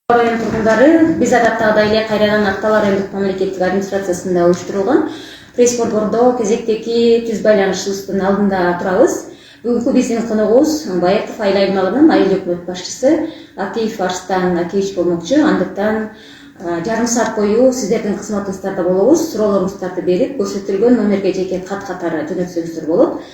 Район тургундары биз адаттагыдай эле кайрадан Актау райондук мамлекеттик администрациясында уюштурулган пресс борбордо кезектеги түз байланышыбыздын алдында турабыз. Бүгүнкү биздин коногубуз Баетов айыл аймагынын айыл өкмөт башчысы Акиев Арстан Акиевич болмокчу. Андыктан жарым саат бою сиздердин кызматыңыздарда болобуз. Суроолоруңуздарды берип, көрсөтүлгөн номерге жеке кат катары жөнөтсөңүздөр болот.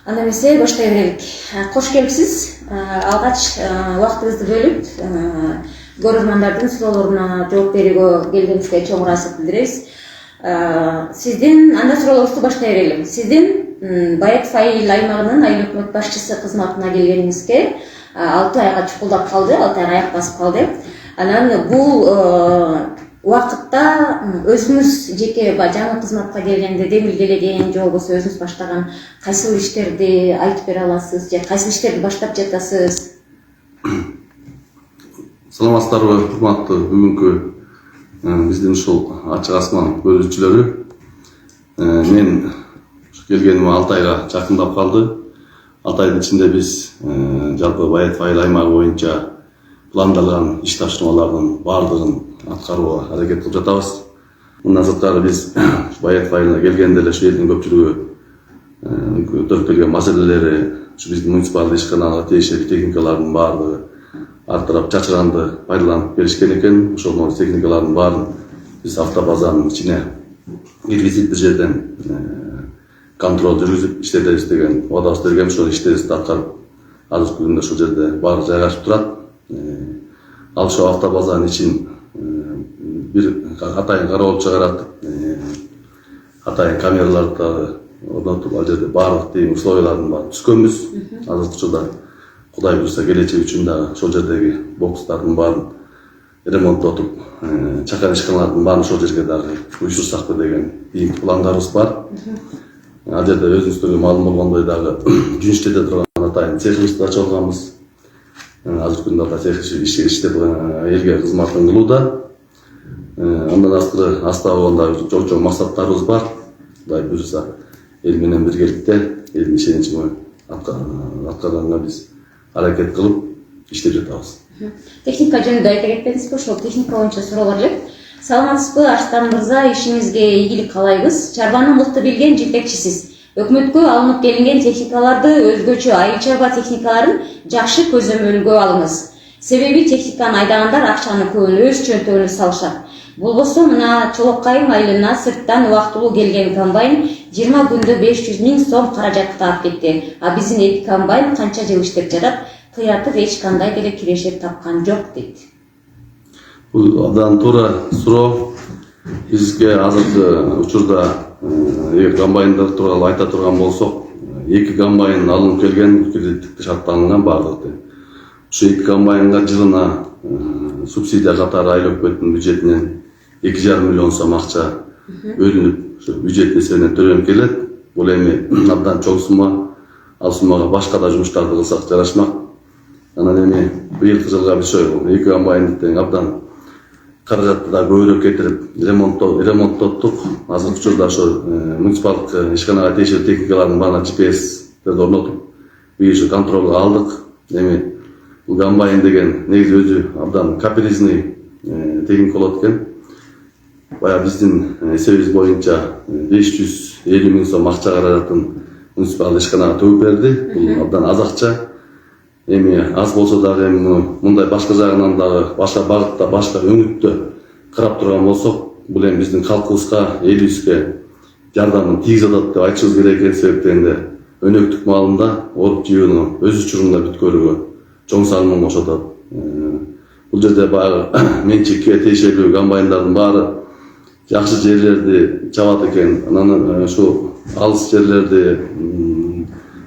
Анда эмесе баштай берелик. Кош келипсиз. Алгач убактыңызды бөлүп, көрөрмандардын суроолоруна жооп берүүгө келгениңизге чоң ыраазычылык билдиребиз. Сиздин анда суроолорубузду баштай берели. Сиздин Баетов айыл аймагынын айыл өкмөт башчысы кызматына келгениңизге 6 айга чукулдап калды, 6 айга аяк басып калды. Анан бул убакытта өзүңүз жеке жаңы кызматка келгенде демилгелеген же болбосо өзүңүз баштаган кайсыл иштерди айтып бере аласыз же кайсыл иштерди баштап жатасыз? Саламатсыздарбы, урматтуу бүгүнкү биздин ушул ачык асман көрүүчүлөрү. Мен келгениме 6 айга жакындап калды. 6 айдын ичинде биз жалпы Баетов айыл аймагы боюнча пландалган иш тапшырмалардын баардыгын аткарууга аракет кылып жатабыз. Мындан сырткары биз Баетов айылына келгенде эле ушу элдин көпчүлүгү көтөрүп келген маселелери, ушу биздин муниципалдык ишканага тиешелүү техникалардын баардыгы артырап чачыранды пайдаланып беришкен экен. Ошол техникалардын баарын биз автобазанын ичине киргизип бир жерден контроль жүргүзүп иштетебиз деген убадабыз берген. Ошол иштерибизди аткарып азыркы күндө ушул жерде баары жайгашып турат. Ал ошол автобазанын ичин бир атайын кароолчу чыгарат, атайын камераларды орнотуп ал жерде баардык тыйым условиялардын баарын түзгөнбүз. Азыркы учурда Кудай буйруса келечек үчүн дагы ошол жердеги бокстардын баарын ремонттотуп, чакан ишканалардын баарын ошол жерге дагы уюштурсакпы деген пландарыбыз бар. Ал жерде өзүңүздөргө маалым болгондой дагы жүн иштете турган атайын цехибизди ачып алганбыз. Азыркы күндө ата цех иштеп элге кызматын кылууда. Андан астыры астабагында чоң максаттарыбыз бар. Кудай буйруса эл менен биргеликте элдин ишеничин аткарганга биз аракет кылып иштеп жатабыз. Техника жөнүндө айта кетпедиңизби? Ошол техника боюнча суроолор элек. Саламатсызбы Арстан мырза, ишиңизге ийгилик каалайбыз. Чарбаны мыкты билген жетекчисиз. Өкмөткө алынып келинген техникаларды, өзгөчө айыл чарба техникаларын жакшы көзөмөлгө алыңыз. Себеби техниканы айдагандар акчаны көбүн өз чөнтөгүнө салышат. Болбосо мына Чолоккайым айылына сырттан убактылуу келген комбайн 20 күндө 500 000 сом каражат таап кетти. А биздин эки комбайн канча жыл иштеп жатат, кыйратып эч кандай деле кирешет тапкан жок дейт. Бул абдан туура суроо. Бизге азыркы учурда комбайндар тууралуу айта турган болсок, 2 комбайн алынып келген, кредиттик шартталынган баардыгы. Ушу 2 комбайнга жылына субсидия катары айыл өкмөтүнүн бюджетинен 2,5 миллион сом акча бөлүнүп, ушу бюджет эсебинен төлөнүп келет. Бул эми абдан чоң сумма. Ал суммага башка да жумуштарды кылсак жарашмак. Анан эми быйылкы жылга биз ошо 2 комбайнды тең абдан каражатты да көбүрөөк кетирип ремонттоттук. Азыркы учурда ошо муниципалдык ишканага тиешелүү техникалардын баарын GPS-терди орнотуп, бийиши контролго алдык. Эми бул комбайн деген негизи өзү абдан капризный техника болот экен. Бая биздин эсебибиз боюнча 550 000 сом акча каражатын муниципалдык ишканага төгүп берди. Бул абдан аз акча. Эми аз болсо дагы эми мындай башка жагынан дагы башка багытта, башка өңүттө карап турган болсок, бул эми биздин калкыбызга, элибизге жардамын тийгизе атат деп айтышыбыз керек экен. Себептен өнөктүк маалында оруп жыюуну өз учурунда бүткөрүүгө чоң салымын кошот. Бул жерде баягы менчикке тиешелүү комбайндардын баары жакшы жерлерди чабат экен. Анан ушу алыс жерлерди,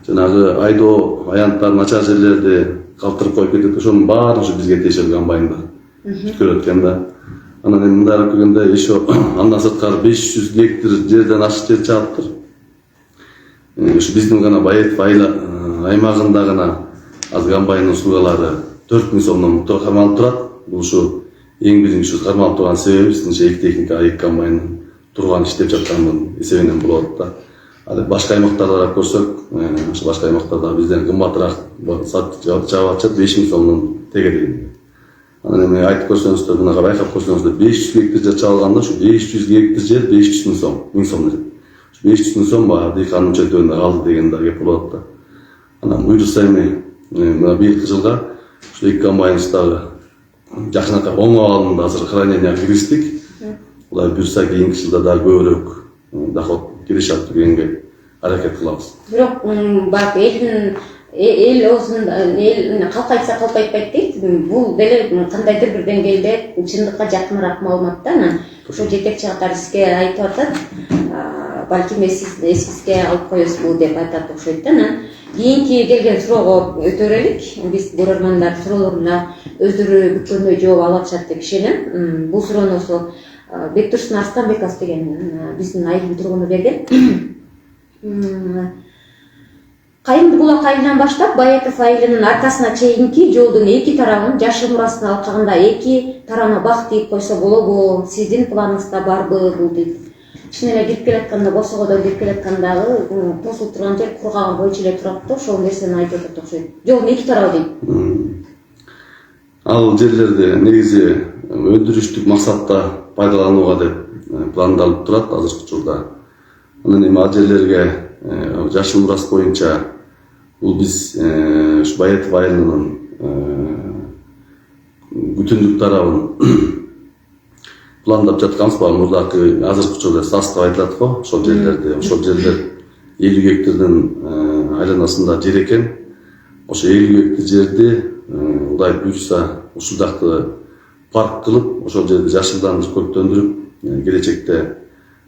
жанагы айдоо аянттар начар жерлерди калтырып коюп кетет. Ошонун баары ушу бизге тиешелүү комбайндар бүткөрөт экен да. Анан эми мындай алып келгенде еще андан сырткары 500 гектар жерден ашык жер чаптыр. Ушу биздин гана Баетов айыл аймагында гана азыр комбайндын услугалары 4 000 сомдон кармалып турат. Бул ушу эң биринчи кармалып турган себеби биздин 2 техника, 2 комбайн турган иштеп жаткандын эсебинен болот да. Ал башка аймактарда карап көрсөк, ошо башка аймактарда бизден кымбатыраак чабып атышат, 5 000 сомдон тегерегинде. Анан эми айтып көрсөңүздөр, мынага байкап көрсөңүздөр, 500 гектар жер чалганда ушу 500 гектар жер 500 миң сом, 1000 сом деп. 500 миң сом баягы дыйкандын чөтөгүндө калды деген да кеп болот да. Анан буюрса эми мына бийилки жылга ушу 2 комбайныбыздагы жакынакай оң абалында азыр храненияга киргиздик. Кудай буюрса кийинки жылда да көбүрөөк доход киришат дегенге аракет кылабыз. Бирок баягы эл оозунда эл калк айтса калп айтпайт дейт. Бул деле кандайдыр бир деңгээлде чындыкка жакыныраак маалымат да. Анан ошо жетекчи катары сизге айтып атат. Балким эсибизге алып коесузбу деп айтат окшойт да. Анан кийинки келген суроого өтө берелик. Биз көрөрмандар суроолоруна өздөрү күткөндөй жооп ала алышат деп ишенем. Бул суроону ошо Бектурсун Арстанбеков деген биздин айылдын тургуну берген. Кайын булак айылынан баштап Баеков айылынын аркасына чейинки жолдун эки тарабын жашыл мурастын алкагында эки тарабына бак тийип койсо болобу? Сиздин планыңызда барбы бул дейт. Ичине эле кирип келатканда Босогодон кирип келаткандагы тосулуп турган жер кургаган бойчу эле турат да, ошол нерсени айтып атат окшойт. Жолдун эки тарабы дейт. Ал жерлерди негизи өндүрүштүк максатта пайдаланууга деп пландалып турат азыркы учурда. Анан эми ал жерлерге жашыл мурас боюнча бул биз ушу Баеков айылынын бүтүндүк тарабын пландап жатканбыз. Мурдакы азыркы учурда состав айтылат го, ошол жерлер 50 гектардын айланасында жер экен. Ошо 50 гектар жерди Кудай буйрса ушул жакты парк кылып, ошол жерди жашылдандырып, көктөндүрүп, келечекте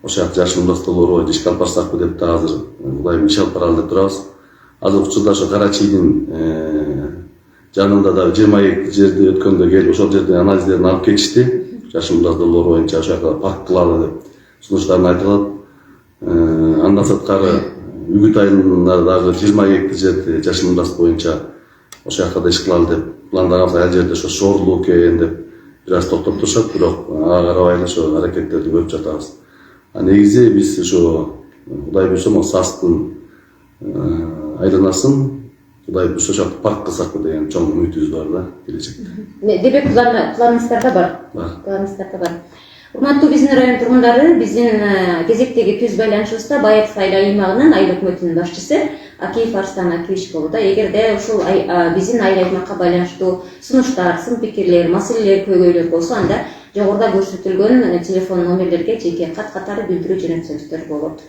ошол жакта жашыл мурастууларга ишке алып барсакпы деп да азыр Кудай иш алып баралы деп турабыз. Азыркы учурда ошо Карачийдин жанында да 20 гектар жерди өткөндө келип ошол жердин анализдерин алып кетишти. Жашыл мурастуулар боюнча ошол жакта парк кылалы деп сунуштарын айтылат. Андан сырткары Үгүт айылында дагы 20 гектар жерди жашыл мурас боюнча ошол жакта да иш кылалы деп пландаганбыз. Ал жерде ошо шоорлуу экен деп бир аз токтоп турушат, бирок ага карабай эле ошо аракеттерди көрүп жатабыз. Негизи биз ошо Кудай буйрса могу САСТын айланасын Кудай буйрса ошо парк кылсакпы деген чоң үмүтүбүз бар да келечекте. Демек планыңыздарда бар. Планыңыздарда бар. Урматтуу биздин район тургундары, биздин кезектеги түз байланышыбызда Баеков айыл аймагынын айыл өкмөтүнүн башчысы Акиев Арстан Акиевич болду. Эгерде ушул биздин айыл аймакка байланыштуу сунуштар, сын пикирлер, маселелер, көйгөйлөр болсо, анда жогоруда көрсөтүлгөн телефон номерлерге жеке кат катары билдирүү жөнөтсөңүздөр болот.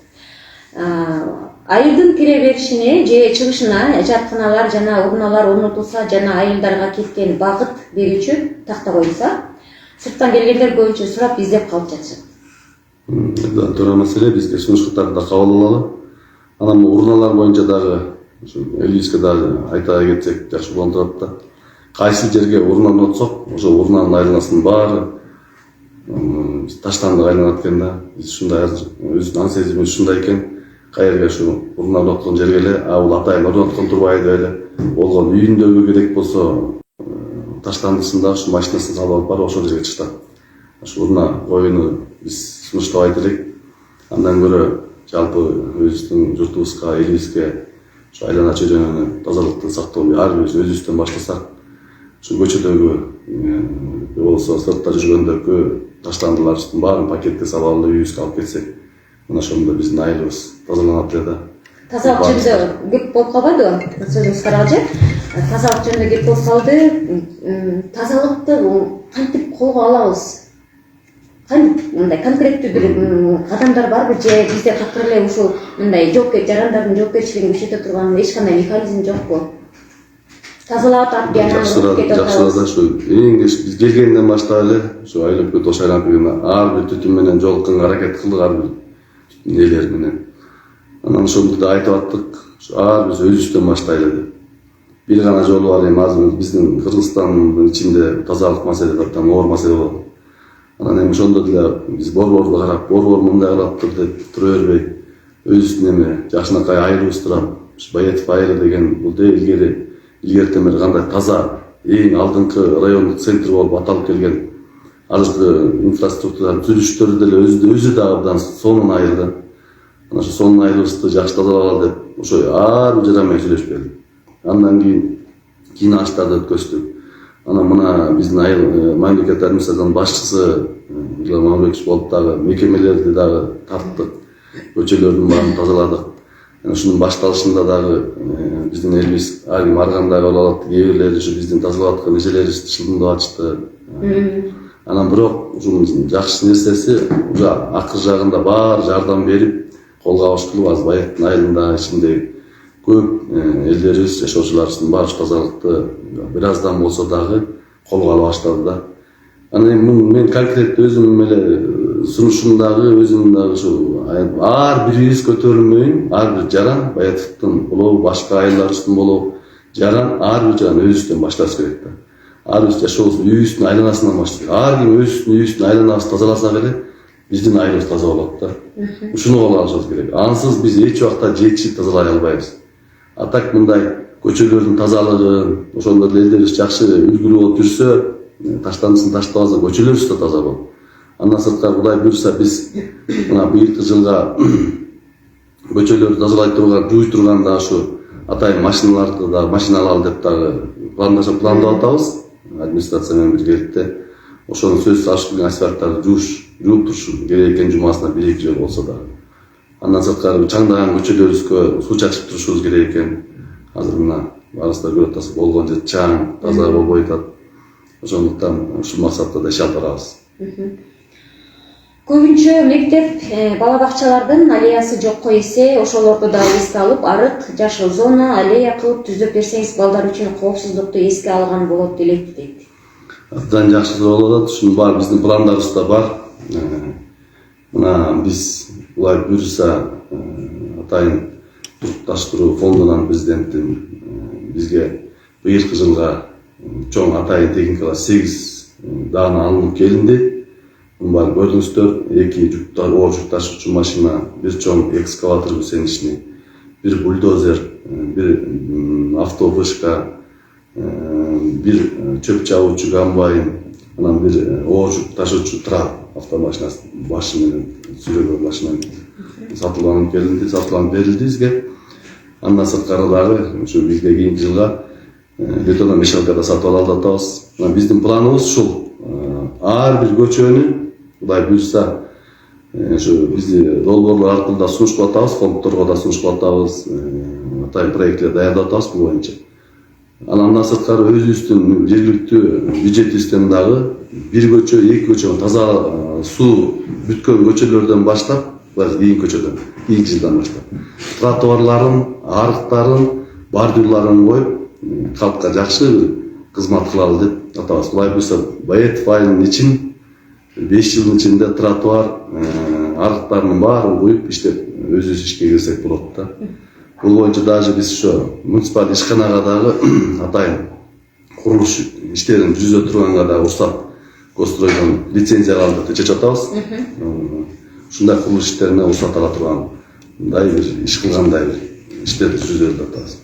Айылдын кире беришине же чыгышына жатканалар жана урналар орнотулса жана айылдарга кеткен багыт берүүчү такта коюлса, сырттан келгендер көбүнчө сурап издеп калып жатышат. Туура маселе, бизге сунуш каттарды да кабыл алалы. Анан урналар боюнча дагы ушу Элиске дагы айта кетсек жакшы болот турат да. Кайсы жерге урна орнотсок, ошо урнанын айланасынын баары таштандык айланат экен да. Биз ушундай өзүнүн аң сезимибиз ушундай экен. Кайерге ушу урна орноткон жерге эле, бул атайын орноткон турбайбы эле. Болгон үйүндөгү керек болсо таштандысында ушу машинасын салып алып барып ошол жерге чыгат. Ушу урна коюуну биз сунуштабайт элек. Андан көрө жалпы өзүбүздүн журтубузга, элибизге ушу айлана чөйрөнү тазалыкты сактоо ар бирибиз өзүбүздөн баштасак, ушу көчөдөгү болсо сыртта жүргөндөргө таштандыларыбыздын баарын пакетке салып алып үйүбүзгө алып кетсек, мына ошондо биздин айылыбыз тазаланат эле да. Тазалык жөнүндө кеп болуп калбайдыбы? Сөзүңүз каралжы. Тазалык жөнүндө кеп болуп калды. Тазалыкты кантип колго алабыз? Мындай конкреттүү бир кадамдар барбы же бизде такыр эле ушул мындай жарандардын жоопкерчилигин күчөтө турган эч кандай механизм жокпу? Тазалап ат жанынан кетип атабыз. Жакшыраак ушу эң биз келгенден баштап эле ушу айыл өкмөт ош айланып ар бир түтүн менен жолукканга аракет кылдык, ар бир элер менен. Анан ошондо да айтып аттык, ар биз өзүбүздөн баштайлы деп. Бир гана жолу бар эми азыр биздин Кыргызстандын ичинде тазалык маселе абдан оор маселе болот. Анан эми ошондо деле биз борборду карап, борбор мындай кылат деп тура бербей, өзүбүздүн эми жакшынакай айылыбыз турат. Баеков айылы деген бул илгертен бери кандай таза, эң алдыңкы райондук центр болуп аталып келген азыркы инфраструктуранын түзүлүштөрү деле өзү да абдан сонун айыл. Ana ошо сонун айылыбызды жакшы тазалап деп ошо ар бир жаран менен сүйлөшүп келдик. Андан кийин жыйналыштарды өткөздүк. Анан мына биздин айыл мамлекет администрациянын башчысы Илгар Мамбекович болуп дагы мекемелерди дагы тарттык, көчөлөрдүн баарын тазаладык. Ушунун башталышында дагы биздин элибиз ар ким ар кандай боло алат, кээ бирлери ушу биздин тазалап аткан эжелерибиз тышылдап ачты. Анан бирок ушунун жакшы нерсеси уже акыр жагында баары жардам берип, колго алыштырып азыр Баяктын айылында ичинде көп элдерибиз, жашоочуларыбыздын баары тазалыкты бир аздан болсо дагы колго ала баштады да. Анан мен конкреттүү өзүм эле сунушумдагы өзүм дагы ушу ар бирибиз көтөрүлмөйүн, ар бир жаран Баятовдун болобу, башка айылдарыбыздын болобу, жаран ар бир жаран өзүбүздөн башташ керек да. Ар бир жашообуз үйүбүздүн айланасынан баштайт. Ар ким өзүнүн үйүбүздүн айланабызды тазаласа эле биздин айылыбыз таза болот да. Ушуну колго алышыбыз керек. Ансыз биз эч убакта жетишип тазалай албайбыз. А так мындай көчөлөрдүн тазалыгын ошондо эле элдерибиз жакшы үлгүлүү болуп жүрсө, таштандысын таштабаса көчөлөрүбүз да таза болот. Андан сырткары Кудай буйрса биз мына быйылкы жылга көчөлөрдү тазалай турган, жууй турган да ушу атайын машиналарды да машина алалы деп дагы пландап атабыз. Администрация менен биргеликте ошонун сөзсүз ашып асфальттарды жууп турушу керек экен, жумасына 1-2 жолу болсо дагы. Андан сырткары чаңдаган көчөлөрүбүзгө суу чачып турушубуз керек экен. Азыр мына барысында көрүп атасыз, болгон жер чаң, таза болбой атат. Ошондуктан ушул максатта да иш алып барабыз. Көбүнчө мектеп, бала бакчалардын аллеясы жокко эсе, ошолорду да эске алып, арык, жашыл зона, аллея кылып түзүп берсеңиз балдар үчүн коопсуздукту эске алган болот элек дейт. Абдан жакшы болуп атат. Ушунун баары биздин пландарыбызда бар. Мына биз булай буйрса атайын Турукташтыруу фондунан президенттин бизге быйылкы жылга чоң атайын техникалар 8 даана алынып келинди. Мунун баары көрдүңүздөр, 2 оор жүк ташуучу машина, 1 чоң экскаватор гусеничный, 1 бульдозер, 1 автовышка, 1 чөп чабуучу комбайн, анан 1 оор жүк ташуучу трак автомашинасы башы менен сүрөгө машина сатылып келинди, сатылып берилди бизге. Андан сырткары дагы ушу бизге кийинки жылга бетономешалкада сатып алып атабыз. Биздин планыбыз ушул. Ар бир көчөнү Кудай буйрса ушу бизди долбоорлор аркылуу да сунуш кылып атабыз, фонддорго да сунуш кылып атабыз, атайын проекттер даярдап атабыз бул боюнча. Андан сырткары өзүбүздүн жергиликтүү бюджетибизден дагы 1 көчө, 2 көчө таза суу бүткөн көчөлөрдөн баштап, кийинки көчөдөн, кийинки жылдан баштап тротуарларын, арыктарын, бордюрларын коюп калкка жакшы кызмат кылалы деп атабыз. Кудай буйрса Баятов айылынын ичин 5 жылдын ичинде тротуар, арыктардын баарын коюп иштеп өзүбүз ишке кирсек болот да. Бул боюнча даже биз ошо муниципалдык ишканага дагы атайын курулуш иштерин жүргүзө турганга да уруксат Госстройдон лицензия алып чечип атабыз. Ушундай курулуш иштерине уруксат ала тургандай бир иш кылгандай бир иштерди жүргүзөт атабыз.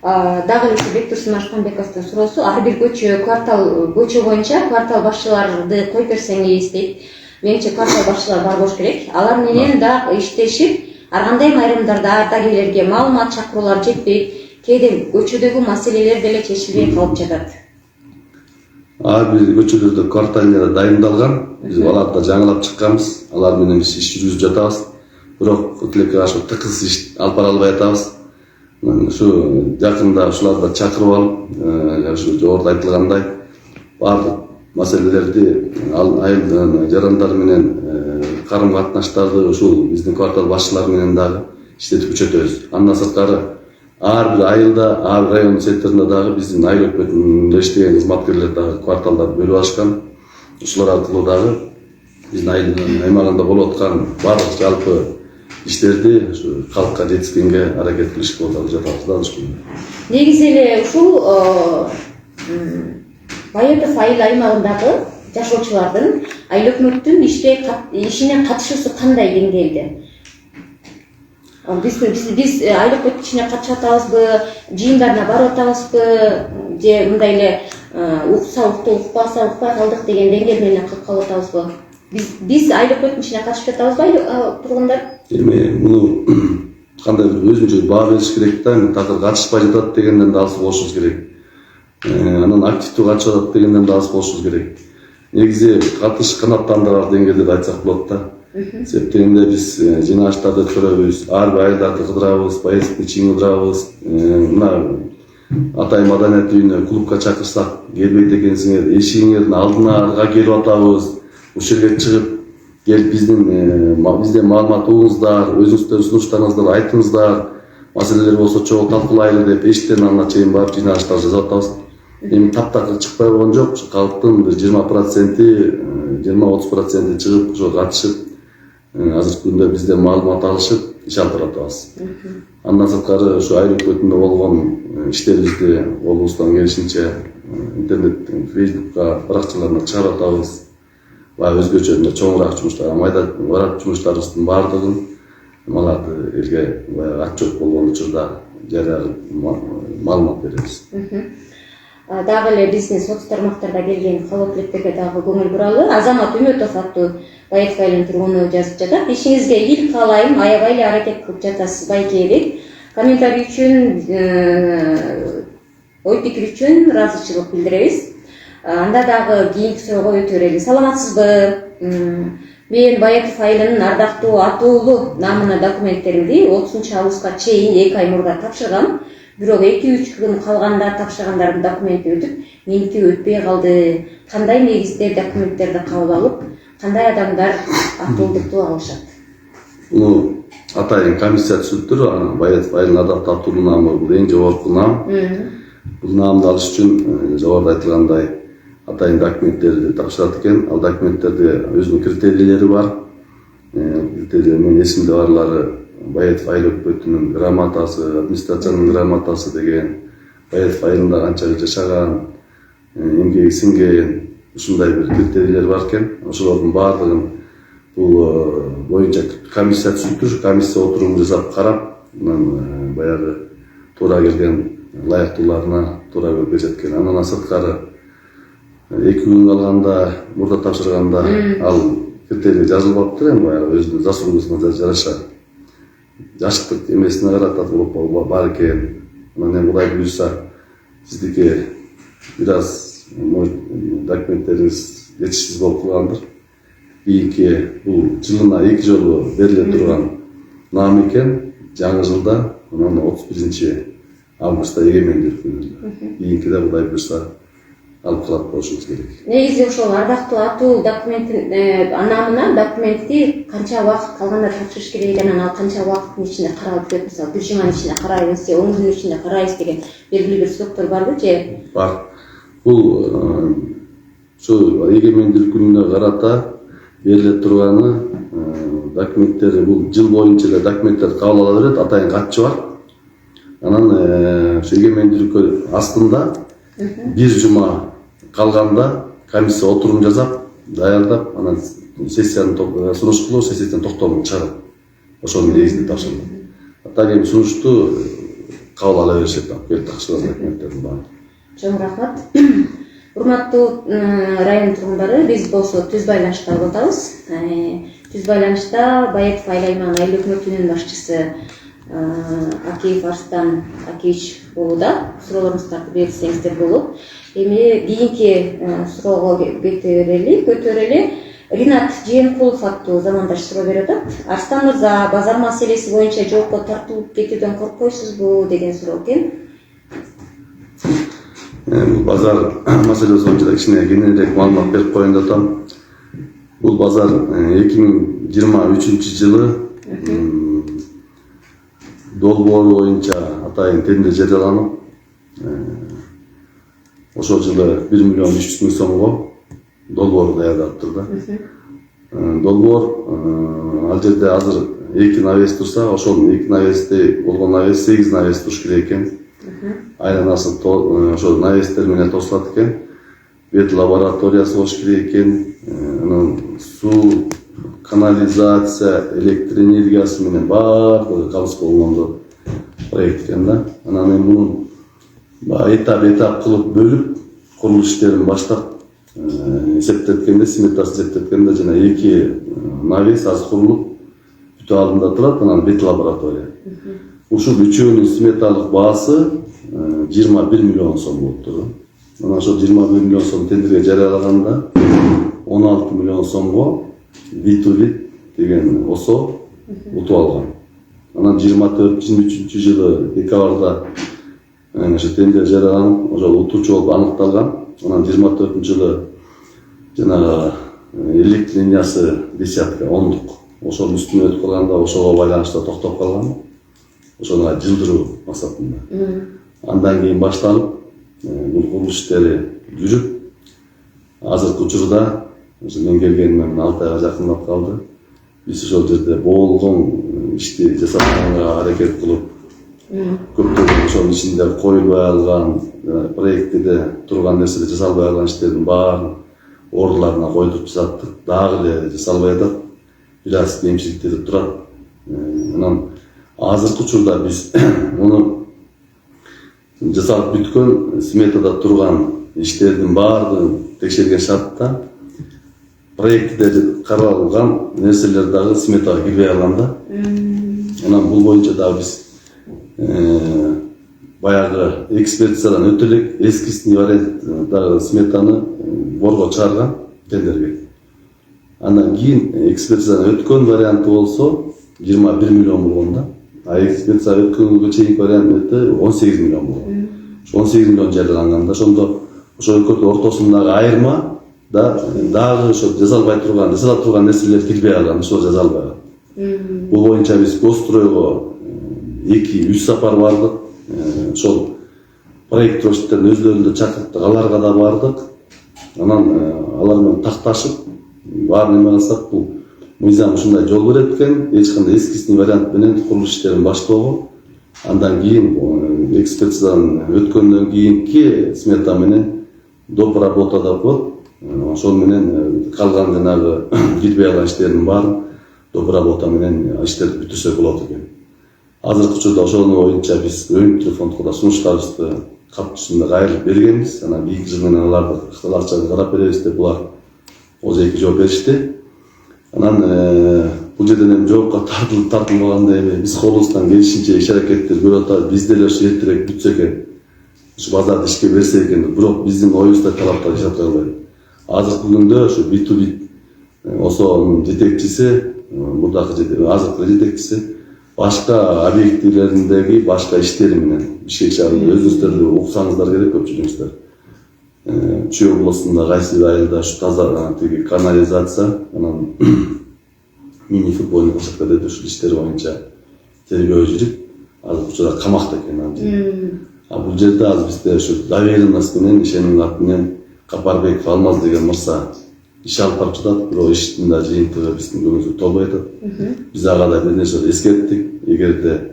Дагы эле Бектурсун Ашканбековдун суроосу, ар бир көчө боюнча квартал башчыларды коюп берсеңиз дейт. Менимче квартал башчылары бар болуш керек. Алар менен да иштешип, ар кандай айрымдарда ардагерлерге маалымат чакыруулар жетпейт, кээде көчөдөгү маселелер деле чечилбей калып жатат. Ар бир көчөлөрдө кварталдар дайындалган. Биз аларды жаңылап чыкканбыз. Алар менен биз иш жүргүзүп жатабыз. Бирок тилекке каршы тыкыз иш алып бара албай атабыз. Ушу жакында ушуларды чакырып алып, ушу жогоруда айтылгандай баардык маселелерди айыл жарандары менен карым катнаштарды ушул биздин квартал башчылары менен дагы иштетип күчөтөбүз. Андан сырткары ар бир айылда, ар бир район секторунда дагы биздин айыл өкмөтүндө иштеген кызматкерлер дагы кварталдарды бөлүп алышкан. Ушулар аркылуу дагы биздин айыл аймагында болуп аткан баардык жалпы иштерди ушу калкка жеткизгенге аракет кылышып жатабыз да ушул. Негизи эле ушул Баятов айыл аймагындагы жашоочулардын айыл өкмөттүн ишине катышуусу кандай деңгээлде? Биз айыл өкмөт ишине катышып атабызбы, жыйындарына барып атабызбы, же мындай эле укпай калдык деген деңгээл менен кылып калып атабызбы? Биз айыл өкмөттүн ишине катышып жатабызбы тургундар? Эми муну кандай бир өзүнчө баа бериш керек да, такыр катышпай жатат дегенден да алыс болушубуз керек. Анан активдүү канча атат дегенден да аз болушубуз керек. Негизи катыш канааттандырар деңгээлде айтсак болот да. Себеп дегенде биз жыйналыштарды өткөрөбүз, ар бир айылдарды кыдырабыз, поездканы чыйдырабыз. Мына Атай маданият үйүнө клубка чакырсак келбейт экенсиңер, эшигиңердин алдына келип атабыз. Ушул жерге чыгып келип бизден маалымат угуңуздар, өзүңүздөрдүн сунуштарыңызды айтыңыздар. Маселелер болсо чогуу талкуулайлы деп эшиктен алдына чейин барып жыйналыштар жасап атабыз. Эми таптакыр чыкпай койгон жок. Калктын бир 20%, 20-30% чыгып ошо катышып, азыркы күндө бизден маалымат алышып, иш алып баратабыз. Андан сырткары ошо айыл өкмөтүндө болгон иштерибизди колубуздан келишинче интернет, фейсбукка, баракчаларына чыгарып атабыз. Баягы өзгөчө чоңураак жумуштар, майда барат жумуштарыбыздын баардыгын маларды элге баягы отчет болгон учурда жарыяга маалымат беребиз. Дагы эле биздин соц тармактарда келген кабыл тилектерге дагы көңүл буралы. Азамат Үмөтов аттуу Байетов айылынын тургуну жазып жатат. Ишиңизге ийгилик каалайм, аябай эле аракет кылып жатасыз Байке деп. Комментарий үчүн, ой пикир үчүн ыраазычылык билдиребиз. Анда дагы кийинки суроого өтө берели. Саламатсызбы? Мен Байетов айылынын ардактуу атуулу намына документтеримди 30-августка чейин 2 ай мурда тапшыргам. Бирок 2-3 күн калганда тапшыргандардын документи өтүп, меники өтпөй калды. Кандай негизде документтерди кабыл алып, кандай адамдар атуулдукту алышат? Бул Атайын комиссия түзүлүптүр. Байетов айылынын ардактуу атуулу наамы бул эң жогорку наам. Бул наамды алыш үчүн жогоруда айтылгандай Атайын документтерди тапшырат экен. Ал документтерде өзүнүн критерийлери бар. Критерийлер менен эсимде барлары Байетов айыл өкмөтүнүн грамотасы, администрациянын грамотасы деген, Байетов айылында канча жыл жашаган, эмгеги сиңген, ушундай бир критерийлер бар экен. Ошолордун баардыгын бул боюнча комиссия түзүлүптүр. Комиссия отурум жасап карап, анан баягы туура келген лайыктууларына туура беришет экен. Андан сырткары 2 күн калганда, мурда тапшырганда ал критерий жазылбаптыр, эми баягы өзүнүн заслугусуна жараша жаштык эмесине карата болуп бар экен. Анан эми Кудай буйрса, сиздики бир аз документтериңиз жетишсиз болуп калгандыр. Кийинки бул жылына 2 жолу бериле турган наам экен. Жаңы жылда, анан 31-августта эгемендүүлүк күнүндө. Кийинкиде Кудай буйрса алып калат болушубуз керек. Негизи ошол ардактуу атуу документтин наамына документти канча убакыт калганда тапшырыш керек экен, анан ал канча убакыттын ичинде каралып кетет, мисалы 1 жуманын ичинде карайбыз же 10 күнүн ичинде карайбыз деген белгилүү бир сроктор барбы же? Бар. Бул ушу эгемендүүлүк күнүнө карата бериле турганы документтери бул жыл боюнча эле документтерди кабыл ала берет. Атайын катчы бар. Анан ушу эгемендүүлүккө астында 1 жума калганда комиссия отурум жасап, даярдап, анан сессияны сунуш кылып, сессиядан токтомун чыгарат. Ошонун негизинде тапшырылат. Так эми сунушту кабыл ала беришет, келип тапшырган документтердин баары. Чоң рахмат. Урматтуу район тургундары, биз болсо түз байланышта болуп атабыз. Түз байланышта Байетов айыл аймагынын айыл өкмөтүнүн башчысы Акиев Арстан Акиевич болууда. Суроолоруңуздарды берсеңиздер болот. Эми кийинки суроого көтөрели. Ринат Жээнкулов аттуу замандаш суроо берип атат. Арстан мырза, базар маселеси боюнча жоопко тартылып кетүүдөн коркпойсузбу деген суроо экен. Базар маселеси боюнча кичине кененирээк маалымат берип коеюн деп атам. Бул базар 2023 жылы долбоор боюнча Атайын тендер жарыяланып, ошол жылы 1 миллион 300 миң сомго долбоор даярдалыптыр да. Долбоор ал жерде азыр 2 навес турса, ошол 2 навести болгон навес 8 навес туруш керек экен. Айланасы ошол навестер менен тосулат экен. Бет лабораториясы болуш керек экен. Анан суу, канализация, электр энергиясы менен баардыгы кабыз болгондо проект экен да. Анан эми мунун этап кылып бөлүп, курулуш иштерин баштап эсептеткенде, сметасын эсептеткенде жана 2 навес азыр курулуп бүтө алдында турат, анан бет лаборатория. Ушул үчөөнүн сметалык баасы 21 миллион сом болуптур. Анан ошо 21 миллион сом тендерге жарыялаганда 16 миллион сомго Битубит деген ОСО утуп алган. Анан 24-23 жылы декабрда ошо тендер жарыяланып, ошо утуучу болуп аныкталган. Анан 24 жылы жанагы электр линиясы десятка 10-дук ошонун үстүнө өтүп калганда ошого байланыштуу токтоп калган. Ошону жылдыруу максатында. Андан кийин башталып, бул курулуш иштери жүрүп, азыркы учурда мен келгениме 6 айга жакындап калды. Биз ошол жерде болгон ишти жасаганга аракет кылып, көптөгөн ошонун ичинде койбой алган, проектиде турган нерселер жасалбай калган иштердин баарын ордуларына койдуруп жасаттык. Дагы эле жасалбай атат. Бир аз кемчиликтер турат. Анан азыркы учурда биз муну жасалып бүткөн сметада турган иштердин баардыгын текшерген шартта проектте каралган нерселер дагы сметага кирбей калганда. Анан бул боюнча дагы биз баягы экспертизадан өтө элек эскисный варианттагы сметаны борго чыгарган тендерге. Андан кийин экспертизадан өткөн варианты болсо 21 миллион болгон да. А экспертиза өткөнгө чейинки варианты 18 миллион болгон. 18 миллион жарыяланганда ошондо ошо экөөнүн ортосундагы айырма дагы ошо жасала турган нерселер кирбей калган, ошол жасалбай калган. Бул боюнча биз Госстройго 2-3 сапар бардык. Ошол проектчилердин өзлөрүн чакырттык, аларга да бардык. Анан алар менен такташып, баарын эме кылсак, бул мыйзам ушундай жол берет экен, эч кандай эскисный вариант менен курулуш иштерин баштоого. Андан кийин экспертизадан өткөндөн кийинки смета менен доп работа да болот. Ошол менен калган жанагы кирбей калган иштердин баарын доп работа менен иштерди бүтүрсөк болот экен. Азыркы учурда ошонун боюнча биз өңүттүү фондко да сунуштарыбызды катышында кайрылып бергенбиз. Анан 2 жыл менен аларды акчаны карап беребиз деп булар озеки жооп беришти. Анан бул жерден эми жоопко тартылбагандай эми биз колубуздан келишинче иш аракеттер көрүп атабыз. Биз деле ошо эртерээк бүтсө экен, ушу базарды ишке берсе экен, бирок биздин оюбузда талаптар ишатпай калбайт. Азыркы күндө ошо Битубит ОСОнун жетекчиси, азыркы жетекчиси башка объектилериндеги башка иштери менен өзүңүздөр эле уксаңыздар керек, көпчүлүгүңүздөр. Чүй областында кайсы айылда ушу таза тиги канализация, анан мини футбольный площадкада ушул иштер боюнча тергөө жүрүп, азыркы учурда камакта экен. А бул жерде азыр бизде ушу доверенность менен, ишеним кат менен Капарбеков Алмаз деген мырза иш алып барып жатат, бирок иштин да жыйынтыгы биздин көңүлүбүзгө толбой атат. Биз ага да бир нерсе эскерттик. Эгерде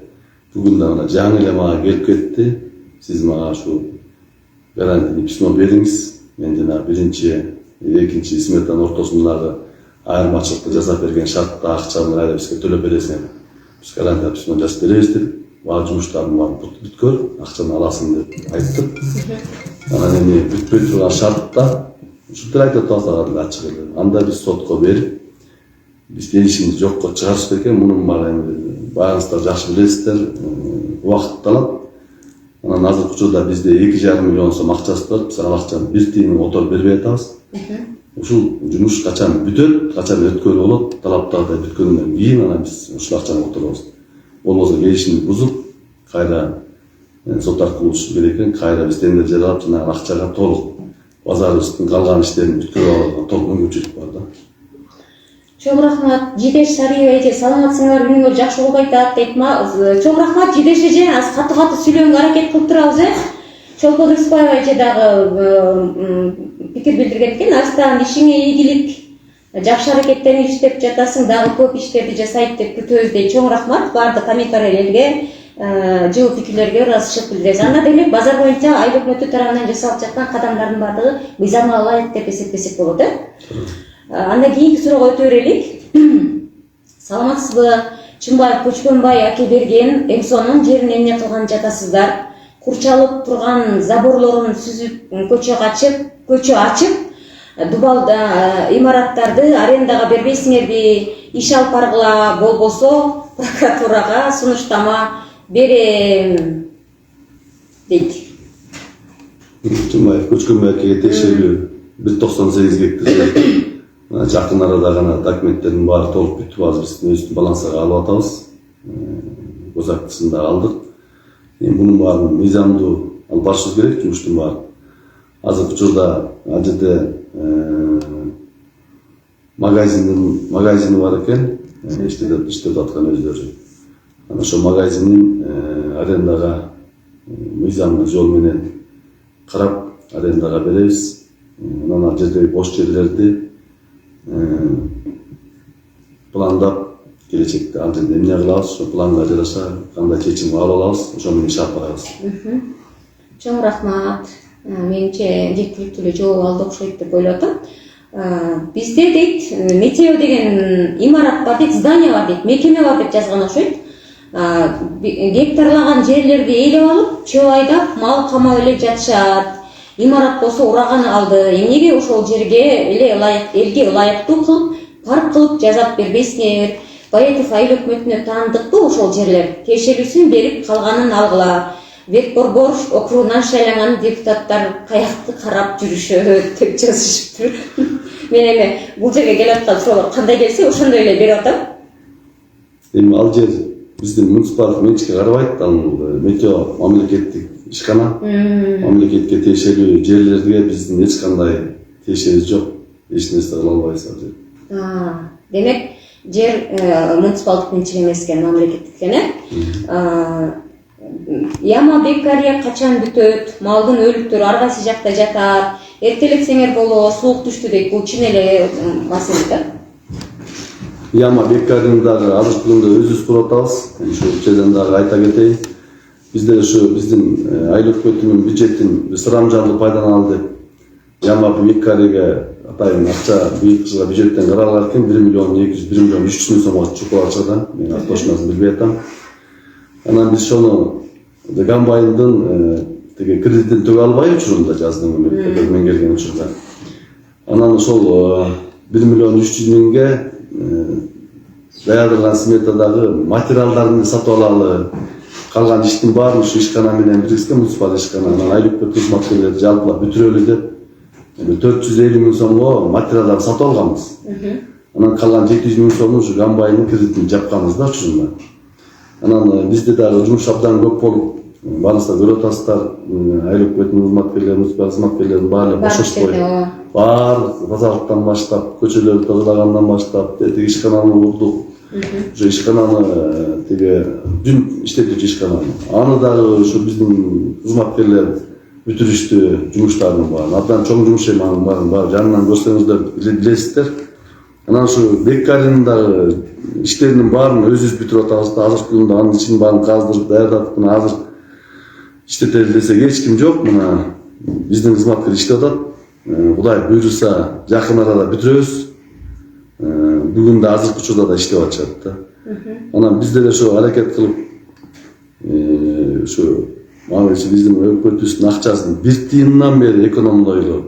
бүгүн да жаңы эле мага келип кетти, сиз мага ушу гарантийный письмо бериңиз, мен жана биринчи, экинчи сметанын ортосундагы айырмачылыкты жасап берген шартта акчаны кайра бизге төлөп бересиң. Биз гарантия письмо жазып беребиз деп, баары жумуштардын баарын бүткөр, акчаны аласың деп айттык. Анан эми бүтпөй турган шартта ушунтип айтып атасыңар ачык эле. Анда биз сотко берип, биз келишимди жокко чыгарышты экен. Мунун баарыңыздар жакшы билесиздер, убакыт талап. Анан азыркы учурда бизде 2,5 миллион сом акчасы бар. Биз ал акчаны бир тиын отор бербей атабыз. Ушул жумуш качан бүтөт, качан өткөрүлүп болот, талаптарды бүткөндөн кийин анан биз ушул акчаны которобуз. Болбосо келишимди бузуп, кайра сот аркылуу керек экен, кайра биз тендер жарыялап жанагы акчага толук базарыбыздын калган иштерин бүткөрүп алганга толук мүмкүнчүлүк бар да. Чоң рахмат. Жидеш Сариева эже, саламатсыңар, үнүңөр жакшы болуп айтат дейт. Чоң рахмат Жидеш эже, аз катуу сүйлөгөнгө аракет кылып турабыз. Чолпон Рыспаева эже дагы пикир билдирген экен. Арстан ишиңе ийгилик, жакшы аракеттенип иштеп жатасың, дагы көп иштерди жасайт деп күтөбүз дейт. Чоң рахмат баардык комментарийлерге, жылуу пикирлерге ыраазычылык билдиребиз. Анда деле базар боюнча айыл өкмөтү тарабынан жасалып жаткан кадамдардын баардыгы мыйзамга ылайык деп эсептесек болот. Анда кийинки суроого өтө берелик. Саламатсызбы? Чынбаев Көчкөнбай аке берген Эксонун жерин эмне кылган жатасыздар? Курчалып турган заборлорун сүзүп көчө ачып, дубалда имараттарды арендага бербейсиңерби? Иш алып баргыла, болбосо прокуратурага сунуштама берем дейт. Чумаев көчкөн мекеге текшерүү 198 гектар. Жакын арада гана документтердин баары толуп бүтүп азыр биз өзүбүздүн балансага алып атабыз. Көз актысын да алдык. Bunun bарын мыйзамдуу алып барышыбыз керек, жумуштун баарын. Азыркы учурда ал жерде магазини бар экен, иштеп аткан өздөрү. Ana ошо магазинин арендага мыйзамдуу жол менен карап арендага беребиз. Анан ал жердеги бош жерлерди пландап келечекте ал жерде эмне кылабыз, ошо планга жараша кандай чечим кабыл алабыз, ошо менен иш алып барабыз. Чоң рахмат. Менимче жеткиликтүү эле жооп алды окшойт деп ойлоп атам. Бизде дейт метео деген имарат бар дейт, здание бар дейт, мекеме бар деп жазган окшойт. Гектарлаган жерлерди ээлеп алып, чөп айдап, мал камап эле жатышат. Имарат болсо ураган алды. Эмнеге ошол жерге эле элге ылайыктуу кылып, парк кылып жасап бербейсиңер? Баеков айыл өкмөтүнө таандыктуу ошол жерлер. Тиешелүүсүн берип, калганын алгыла. Ветборбор округунан шайланган депутаттар каякты карап жүрүшөт деп жазышыптыр. Мен эми бул жерге келип аткан суроолор кандай келсе, ошондой эле берип атам. Эми ал жер биздин муниципалдык менчикке карабайт, ал метео мамлекеттик ишкана. Мамлекетке тиешелүү жерлерге биздин эч кандай тиешебиз жок. Эч нерсе кыла албайбыз ал жерде. Демек, жер муниципалдык менчик эмес экен, мамлекеттик экен. Яма бекария качан бүтөт? Малдын өлүктөрү ар кайсы жакта жатат. Эртелетсеңер болобу, суук түштү дейт. Бул чын эле маселе да. Яма бекарияны дагы азыркы күндө өзүбүз куруп атабыз. Ушу жерден дагы айта кетейин. Бизде ушу биздин айыл өкмөтүнүн бюджетин сырамжандуу пайдаланалы деп яма бекарияга атайын акча быйылкы жылга бюджеттен каралган экен, 1 миллион 200, 1 миллион 300 миң сомго чукул акчадан. Мен артошунасын билбей атам. Анан биз ошону комбайндын тиги кредитин төгө албай учурунда жаздын мен келген учурда. Анан ошол 1 миллион 300 миңге даярдалган сметадагы материалдарын сатып алалы. Калган иштин баарын ушу ишкана менен бирикскен муниципалдык ишкана, анан айыл өкмөт кызматкерлери жалпылап бүтүрөлү деп 450 миң сомго материалдарды сатып алганбыз. Анан калган 700 миң сомду ушу комбайндын кредитин жапканбыз да учурунда. Анан бизде дагы жумуш абдан көп болуп, баарыңыздар көрүп атасыздар, айыл өкмөтүнүн кызматкерлери, муниципалдык кызматкерлеринин баары бошошпой. Баардык тазалыктан баштап, көчөлөрдү тазалагандан баштап, тиги ишкананы курдук. Ошо ишкананы тиги жүн иштетүүчү ишкананы. Аны дагы ушу биздин кызматкерлер бүтүрүштү жумуштардын баарын. Абдан чоң жумуш эми анын баарын жанынан көрсөңүздөр билесиздер. Анан ушу беккаринин дагы иштеринин баарын өзүбүз бүтүрүп атабыз да. Азыркы күндө анын ичин баарын каздырып даярдап, мына азыр иштетели десек эч ким жок. Мына биздин кызматкер иштеп атат. Кудай буйруса жакын арада бүтүрөбүз. Бүгүн да азыркы учурда да иштеп атышат да. Анан бизде ошо аракет кылып ушу биздин өкмөтүбүздүн акчасын 1 тыйындан бери экономдойлу.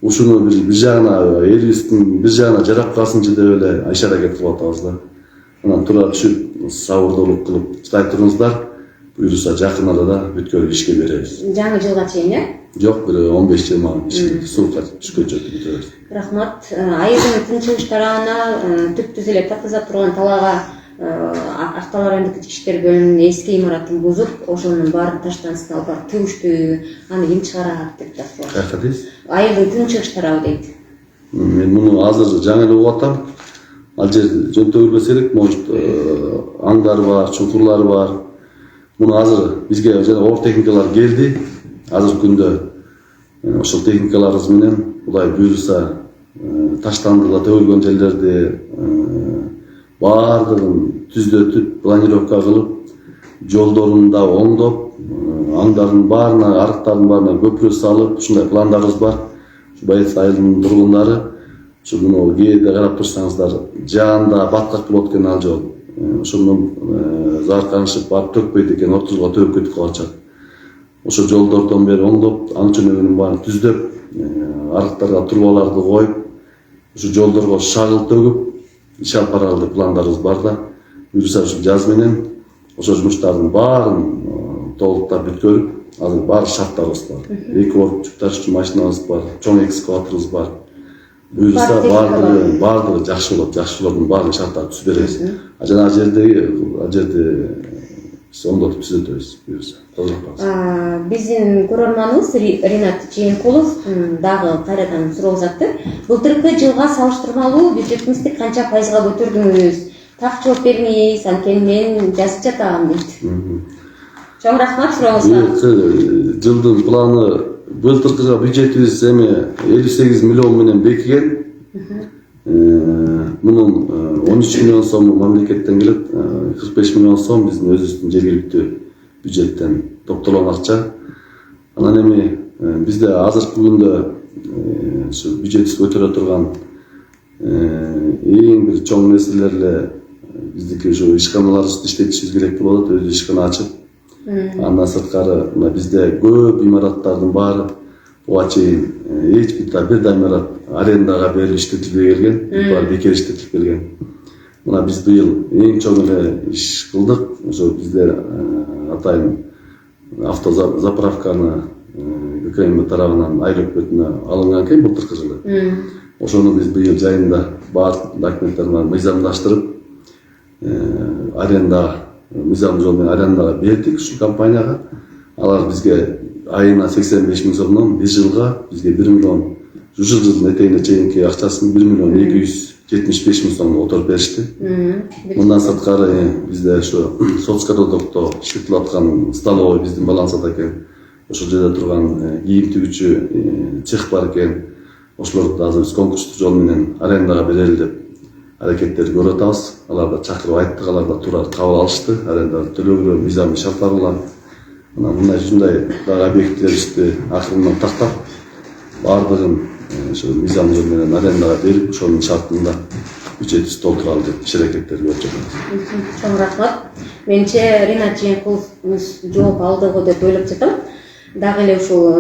Ушуну бир жагына элибиздин бир жагына жарап калсынчы деп эле иш аракет кылып атабыз да. Анан тура түшүп сабырдуулук кылып чыдай туруңуздар. Буйруса жакын арада бүткөрүп ишке беребиз. Жаңы жылга чейин, э? Жок, бир 15-20 ишке суука түшкөнчө бүтүрөбүз. Рахмат. Айылдын тынчыгыш тарабына түптүз эле татызап турган талаага Актал райондук ички иштер бөлүмүнүн эски имаратын бузуп, ошонун баарын таштансыз алып барып төгүштү. Аны ким чыгарат деп жатат. Кайка дейсиз? Айылдын тынчыгыш тарабы дейт. Мен муну азыр жаңы эле угуп атам. Ал жер жөнтөгүлбөс керек, может аңдар бар, чуңкурлар бар. Муну азыр бизге жана оор техникалар келди. Азыркы күндө ошол техникаларыбыз менен Кудай буйруса таштандыла төгүлгөн жерлерди баардыгын түздөтүп, планировка кылып, жолдорун да оңдоп, аңдардын баарына, арыктардын баарына көпүрө салып, ушундай пландарыбыз бар. Байыс айылынын тургундары ушу муну кээде карап турсаңыздар, жаанда баткак болот экен ал жол. Ошондон заарканышып барып төкпөйт экен, ортосуга төгүп кетип калышат. Ошо жолдордон бери оңдоп, аң чөнөгүнүн баарын түздөп, арыктарга трубаларды коюп, ушу жолдорго шагыл төгүп иш алып баралы деп пландарыбыз бар да. Буюрса ушу жаз менен ошо жумуштардын баарын толуктап бүткөрүп, азыр бар шарттарыбыз бар. 2 орун жүк ташуучу машинабыз бар, чоң экскаваторубуз бар. Буюрса бардыгы жакшы болот. Жакшылардын баарын шарттарын түзүп беребиз. Жана ал жерде биз оңдотуп түзөтөбүз буюрса. Биздин көрөрманыбыз Ринат Жээнкулов дагы кайрадан суроо узатты. Былтыркы жылга салыштырмалуу бюджетибизди канча пайызга көтөрдүңүз? Так жооп бериңиз, анткени мен жазып жатам дейт. Чоң рахмат сурооңузга. Жылдын планы былтыркы бюджетибиз эми 58 миллион менен бекиген. Мунун 13 миллион сом мамлекеттен келет, 45 миллион сом биздин өзүбүздүн жергиликтүү бюджеттен топтолгон акча. Анан эми бизде азыркы күндө ушу бюджетти көтөрө турган эң бир чоң нерселер эле биздики ушу ишканаларыбызды иштетишибиз керек болот, өз ишкана ачып. Андан сырткары бизде көп имараттардын баары буга чейин эч бир да имарат арендага берилип иштетилбей келген, баары бекер иштетилип келген. Мына биз быйыл эң чоң эле иш кылдык. Ошо бизде атайын автозаправканы ГКМ тарабынан айыл өкмөтүнө алынган экен былтыркы жылы. Ошону биз быйыл жайында баардык документтер менен мыйзамдаштырып, аренда мыйзам жол менен арендага бердик ушу компанияга. Алар бизге айына 85 миң сомдон бир жылга бизге 1 миллион, жылдын этегине чейинки акчасын 1 миллион 275 миң сом отуруп беришти. Мындан сырткары бизде ошо соцкододокто иштетилип аткан столовый биздин балансада экен. Ошол жерде турган кийим тигүүчү цех бар экен. Ошолорду азыр биз конкурстук жол менен арендага берели деп аракеттерди көрүп атабыз. Аларды чакырып айттык, алар да туура кабыл алышты. Аренданы төлөөгө мыйзам шарттар бар. Анан мындай ушундай дагы объекттерибизди акырындан тактап, баардыгын ошо мыйзам жол менен арендага берип, ошонун шартында бюджетибизди толтуралы деп иш-аракеттер көрүп жатабыз. Чоң рахмат. Менимче Ринат Жээнкулов жооп алдыгы деп ойлоп жатам. Дагы эле ушул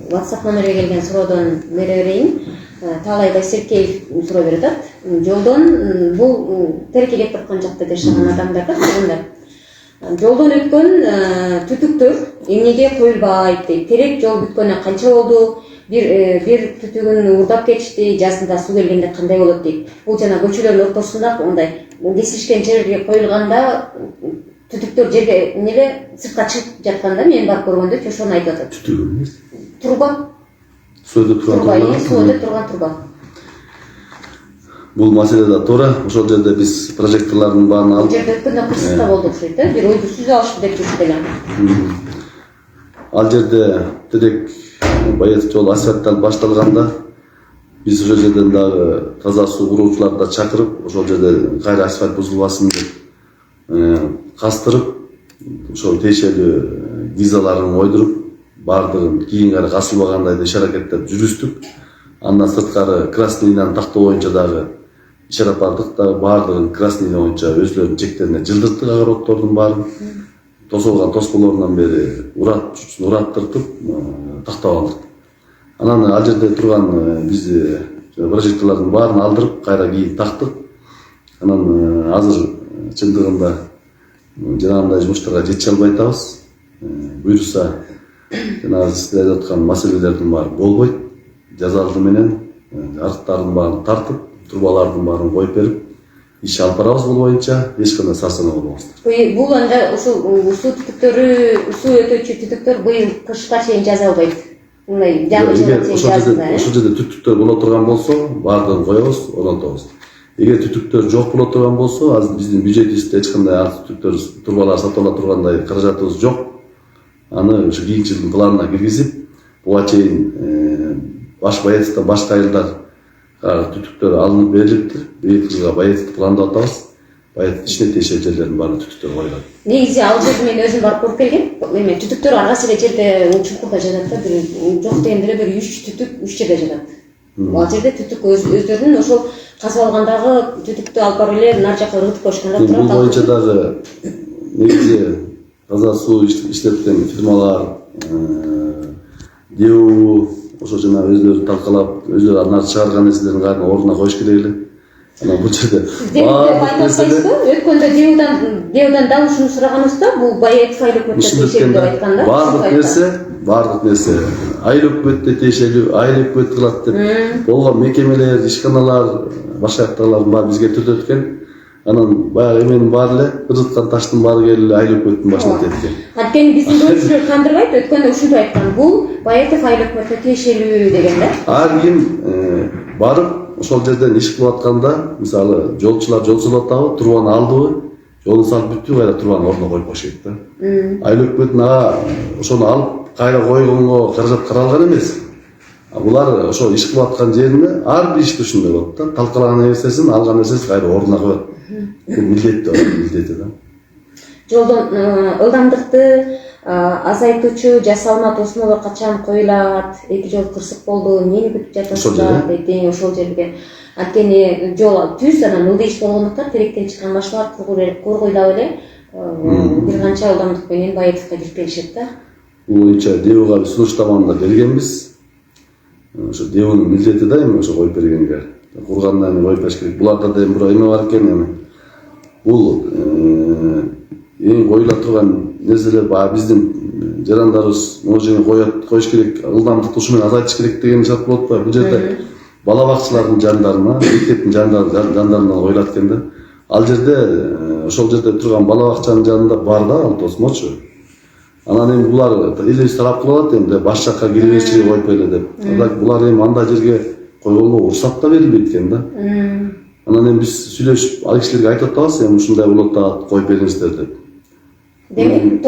WhatsApp номерге келген суроодон бере берейин. Таалай Байсеркеев суроо берип атат. Жолдон бул тереке кеп аткан жакта жашаган адамдар да, тургундар. Жолдон өткөн түтүктөр эмнеге коюлбайт дейт. Терек жол бүткөнүнө канча болду? Бир түтүгүн уурдап кетишти, жазында суу келгенде кандай болот дейт. Бул жана көчөлөрдүн ортосунда мындай кесишкен жерге коюлганда түтүктөр жерге эмнеле сыртка чыгып жатканда мен барып көргөндө ошону айтып атат. Түтүк эмес? Труба. Сууды турган труба. Бул маселе да туура. Ошол жерде биз прожекторлордун баарын алып. Жерде өткөндө кырсыкта болду окшойт да, бир ойду сүзүп алышты деп жүрчү элем. Ал жерде терек Баетов жол асфальтталып башталганда биз ошол жерден дагы таза суу куруучуларды да чакырып, ошол жерде кайра асфальт бузулбасын деп кастырып, ошол тиешелүү гизаларын ойдуруп, баардыгын кийин кайра касылбагандай иш-аракеттер жүргүздүк. Андан сырткары красный линияны тактоо боюнча дагы ишарат бардык да, баардыгын красный линия боюнча өзлөрүнүн чектерине жылдырттык огороддордун баарын. Тосолгон тоскоолорунан бери ураттыртып тактап алдык. Анан ал жерде турган биз прожекторлордун баарын алдырып, кайра кийин тактык. Анан азыр чындыгында жанагындай жумуштарга жетише албай атабыз. Буюрса жанагы сиз айтып аткан маселелердин баары болбойт. Жазалды менен арыктардын баарын тартып, трубалардын баарын коюп берип, иш алып барабыз бул боюнча, эч кандай сарсанаа болбоңуздар. Бул анда ушул суу түтүктөрү, суу өтүүчү түтүктөр быйыл кышка чейин жаза албайт. Мындай жаңы жылга чейин жазда. Ошол жерде түтүктөр боло турган болсо, баардыгын коебуз, орнотобуз. Эгер түтүктөр жок боло турган болсо, азыр биздин бюджетибизде эч кандай түтүктөр, трубалар сатып ала тургандай каражатыбыз жок. Аны ушу кийинки жылдын планына киргизип, буга чейин баш Баетовдо башка айылдар түтүктөр алынып берилиптир. Быйылкы жылга Баетовду пландап атабыз. Баетов ичине тиешелүү жерлердин баарын түтүктөр коюлат. Негизи ал жерде мен өзүм барып көрүп келгем. Эме түтүктөр ар кайсы жерде чуңкурда жатат да, бир жок дегенде эле бир 3 түтүк 3 жерде жатат. Ал жерде түтүк өздөрүнүн ошол казып алгандагы түтүктү алып барып эле нар жака ыргытып коюшканда турат. Бул боюнча дагы негизи таза суу иштеткен фирмалар, ДЭУ ошо жана өздөрү талкалап, өздөрү анар чыгарган нерселерин баарын ордуна коюш керек эле. Анан бул жерде өткөндө Деудан дал ушуну сураганыбызда бул Баетов айыл өкмөтүнө тиешелүү деп айткан да. баардык нерсе айыл өкмөтүнө тиешелүү, айыл өкмөт кылат деп болгон мекемелер, ишканалар, башка жактагылардын баары бизге түрдөткен. Анан баягы эменин баары эле ырыткан таштын баары келип эле айыл өкмөттүн башына теткен. Анткени биздин көрүүчүлөр кандырбайт, өткөндө ушинтип айткан, бул Баетов айыл өкмөтүнө тиешелүү деген да. Ар ким барып ошол жерден иш кылып атканда, мисалы жолчулар жол салып атабы, турбаны алдыбы, жолун салып бүттү, кайра турбаны ордуна коюп коюшат да. Айыл өкмөтүн ошону алып кайра койгонго каражат каралган эмес. Булар ошо иш кылып аткан жерине ар бир ишти ушундай болот да. Талкалаган нерсесин, алган нерсесин кайра ордуна коет. Бул милдети да. Жолдон ылдамдыкты азайтуучу жасалма тосмолор качан коюлат? Эки жол кырсык болду, эмнени күтүп жатасыздар дейт ошол жерге. Анткени жол түз, анан ылдый иш болгондуктан теректен чыккан машиналар кургуйлап эле бир канча ылдамдык менен Баетовго кирип келишет да. Бул боюнча ДЭОга биз сунуш табанында бергенбиз. Ошо ДЭОнун милдети да эми ошо коюп бергенге. Кургандан кийин коюп бериш керек. Буларда да бир эме бар экен эми. Бул эң коюла турган нерселер баягы биздин жарандарыбыз могу жерге коюш керек, ылдамдыкты ушу менен азайтыш керек деген шарт болуп атпайбы? Бул жерде бала бакчалардын жандарына, мектептин жандарына коюлат экен да. Ал жерде ошол жерде турган бала бакчанын жанында бар да ал тосмочу. Анан эми булар элебиз талап кылып атат эми баш жакка кире бериши коюп эле деп. Булар эми андай жерге койгонго уруксат да берилбейт экен да. Анан эми биз сүйлөшүп ал кишилерге айтып атабыз, эми ушундай болуп атат, коюп бериңиздер деп. Демек,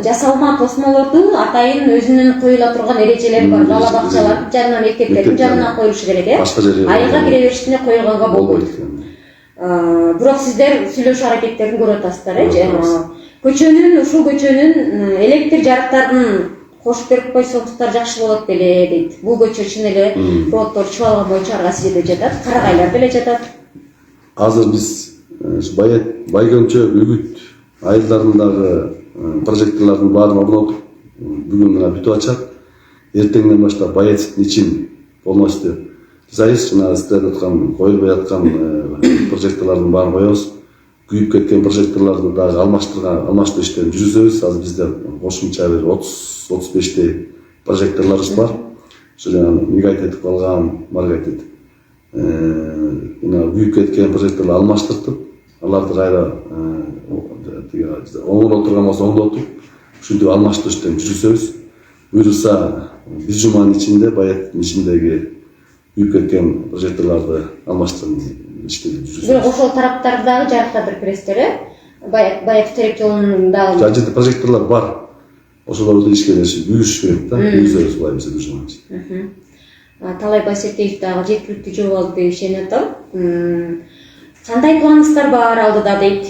жасалма тосмолорду атайын өзүнүн коюла турган эрежелери бар. Бала бакчалардын жанына, мектептердин жанына коюлушу керек, э? Айылга кире беришине койгонго болбойт. Бирок сиздер сүйлөшүү аракеттерин көрүп атасыздар, э? Ушул көчөнүн электр жарыктарын кошуп берип койсоңуздар жакшы болот беле дейт. Бул көчө чын эле проводдор чыбалган боюнча ар кайсы жерде жатат, карагайлар деле жатат. Азыр биз Байгөнчө, Үгүт айылдарындагы прожекторлордун баарын орнотуп, бүгүн мына бүтүп атышат. Эртеңден баштап Баетовдун ичин полностью жасайбыз. Жана сиздер аткан коюлбай аткан прожекторлордун баарын коебуз. Күйүп кеткен прожекторлорду дагы алмаштыруу иштерин жүргүзөбүз. Азыр бизде кошумча бир 30-35 прожекторлорубуз бар. Ошо жана мигайт этип калган, маргайт этип. Мына күйүп кеткен прожекторлорду алмаштыртып, аларды кайра оңдоп турган болсо оңдотуп, ушинтип алмаштыруу иштерин жүргүзөбүз. Буюрса бир жуманын ичинде Баетовдун ичиндеги күйүп кеткен прожекторлорду алмаштыруу иштерин жүргүзөбүз. Бирок ошол тараптардагы жарыктарды киресиздер, э? Баетов терек жолундагы жерде прожекторлор бар. Ошолорду ишке буюруш керек да, жүргүзөбүз булай эмесе жуман. Талай Байсеркеев дагы жеткиликтүү жол алды деп ишенип атам. Кандай планыңыздар бар алдыда дейт.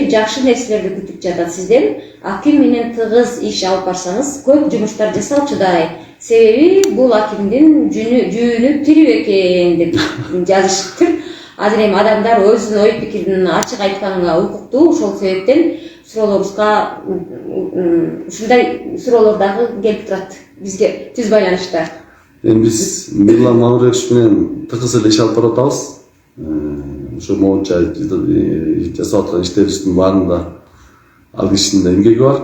Жакшы нерселерди күтүп жатат сизден. Аким менен тыгыз иш алып барсаңыз, көп жумуштар жасалчудай. Себеби бул акимдин жүүнү тирүү экен деп жазышыптыр. Азыр эми адамдар өзүнүн ой пикирин ачык айтканга укуктуу, ошол себептен суроолорубузга ушундай суроолор дагы келип турат бизге түз байланышта. Эми биз Мирлан Мамырович менен тыгыз эле иш алып барып атабыз. Ошо моунча жасап аткан иштерибиздин баарында ал кишинин да эмгеги бар.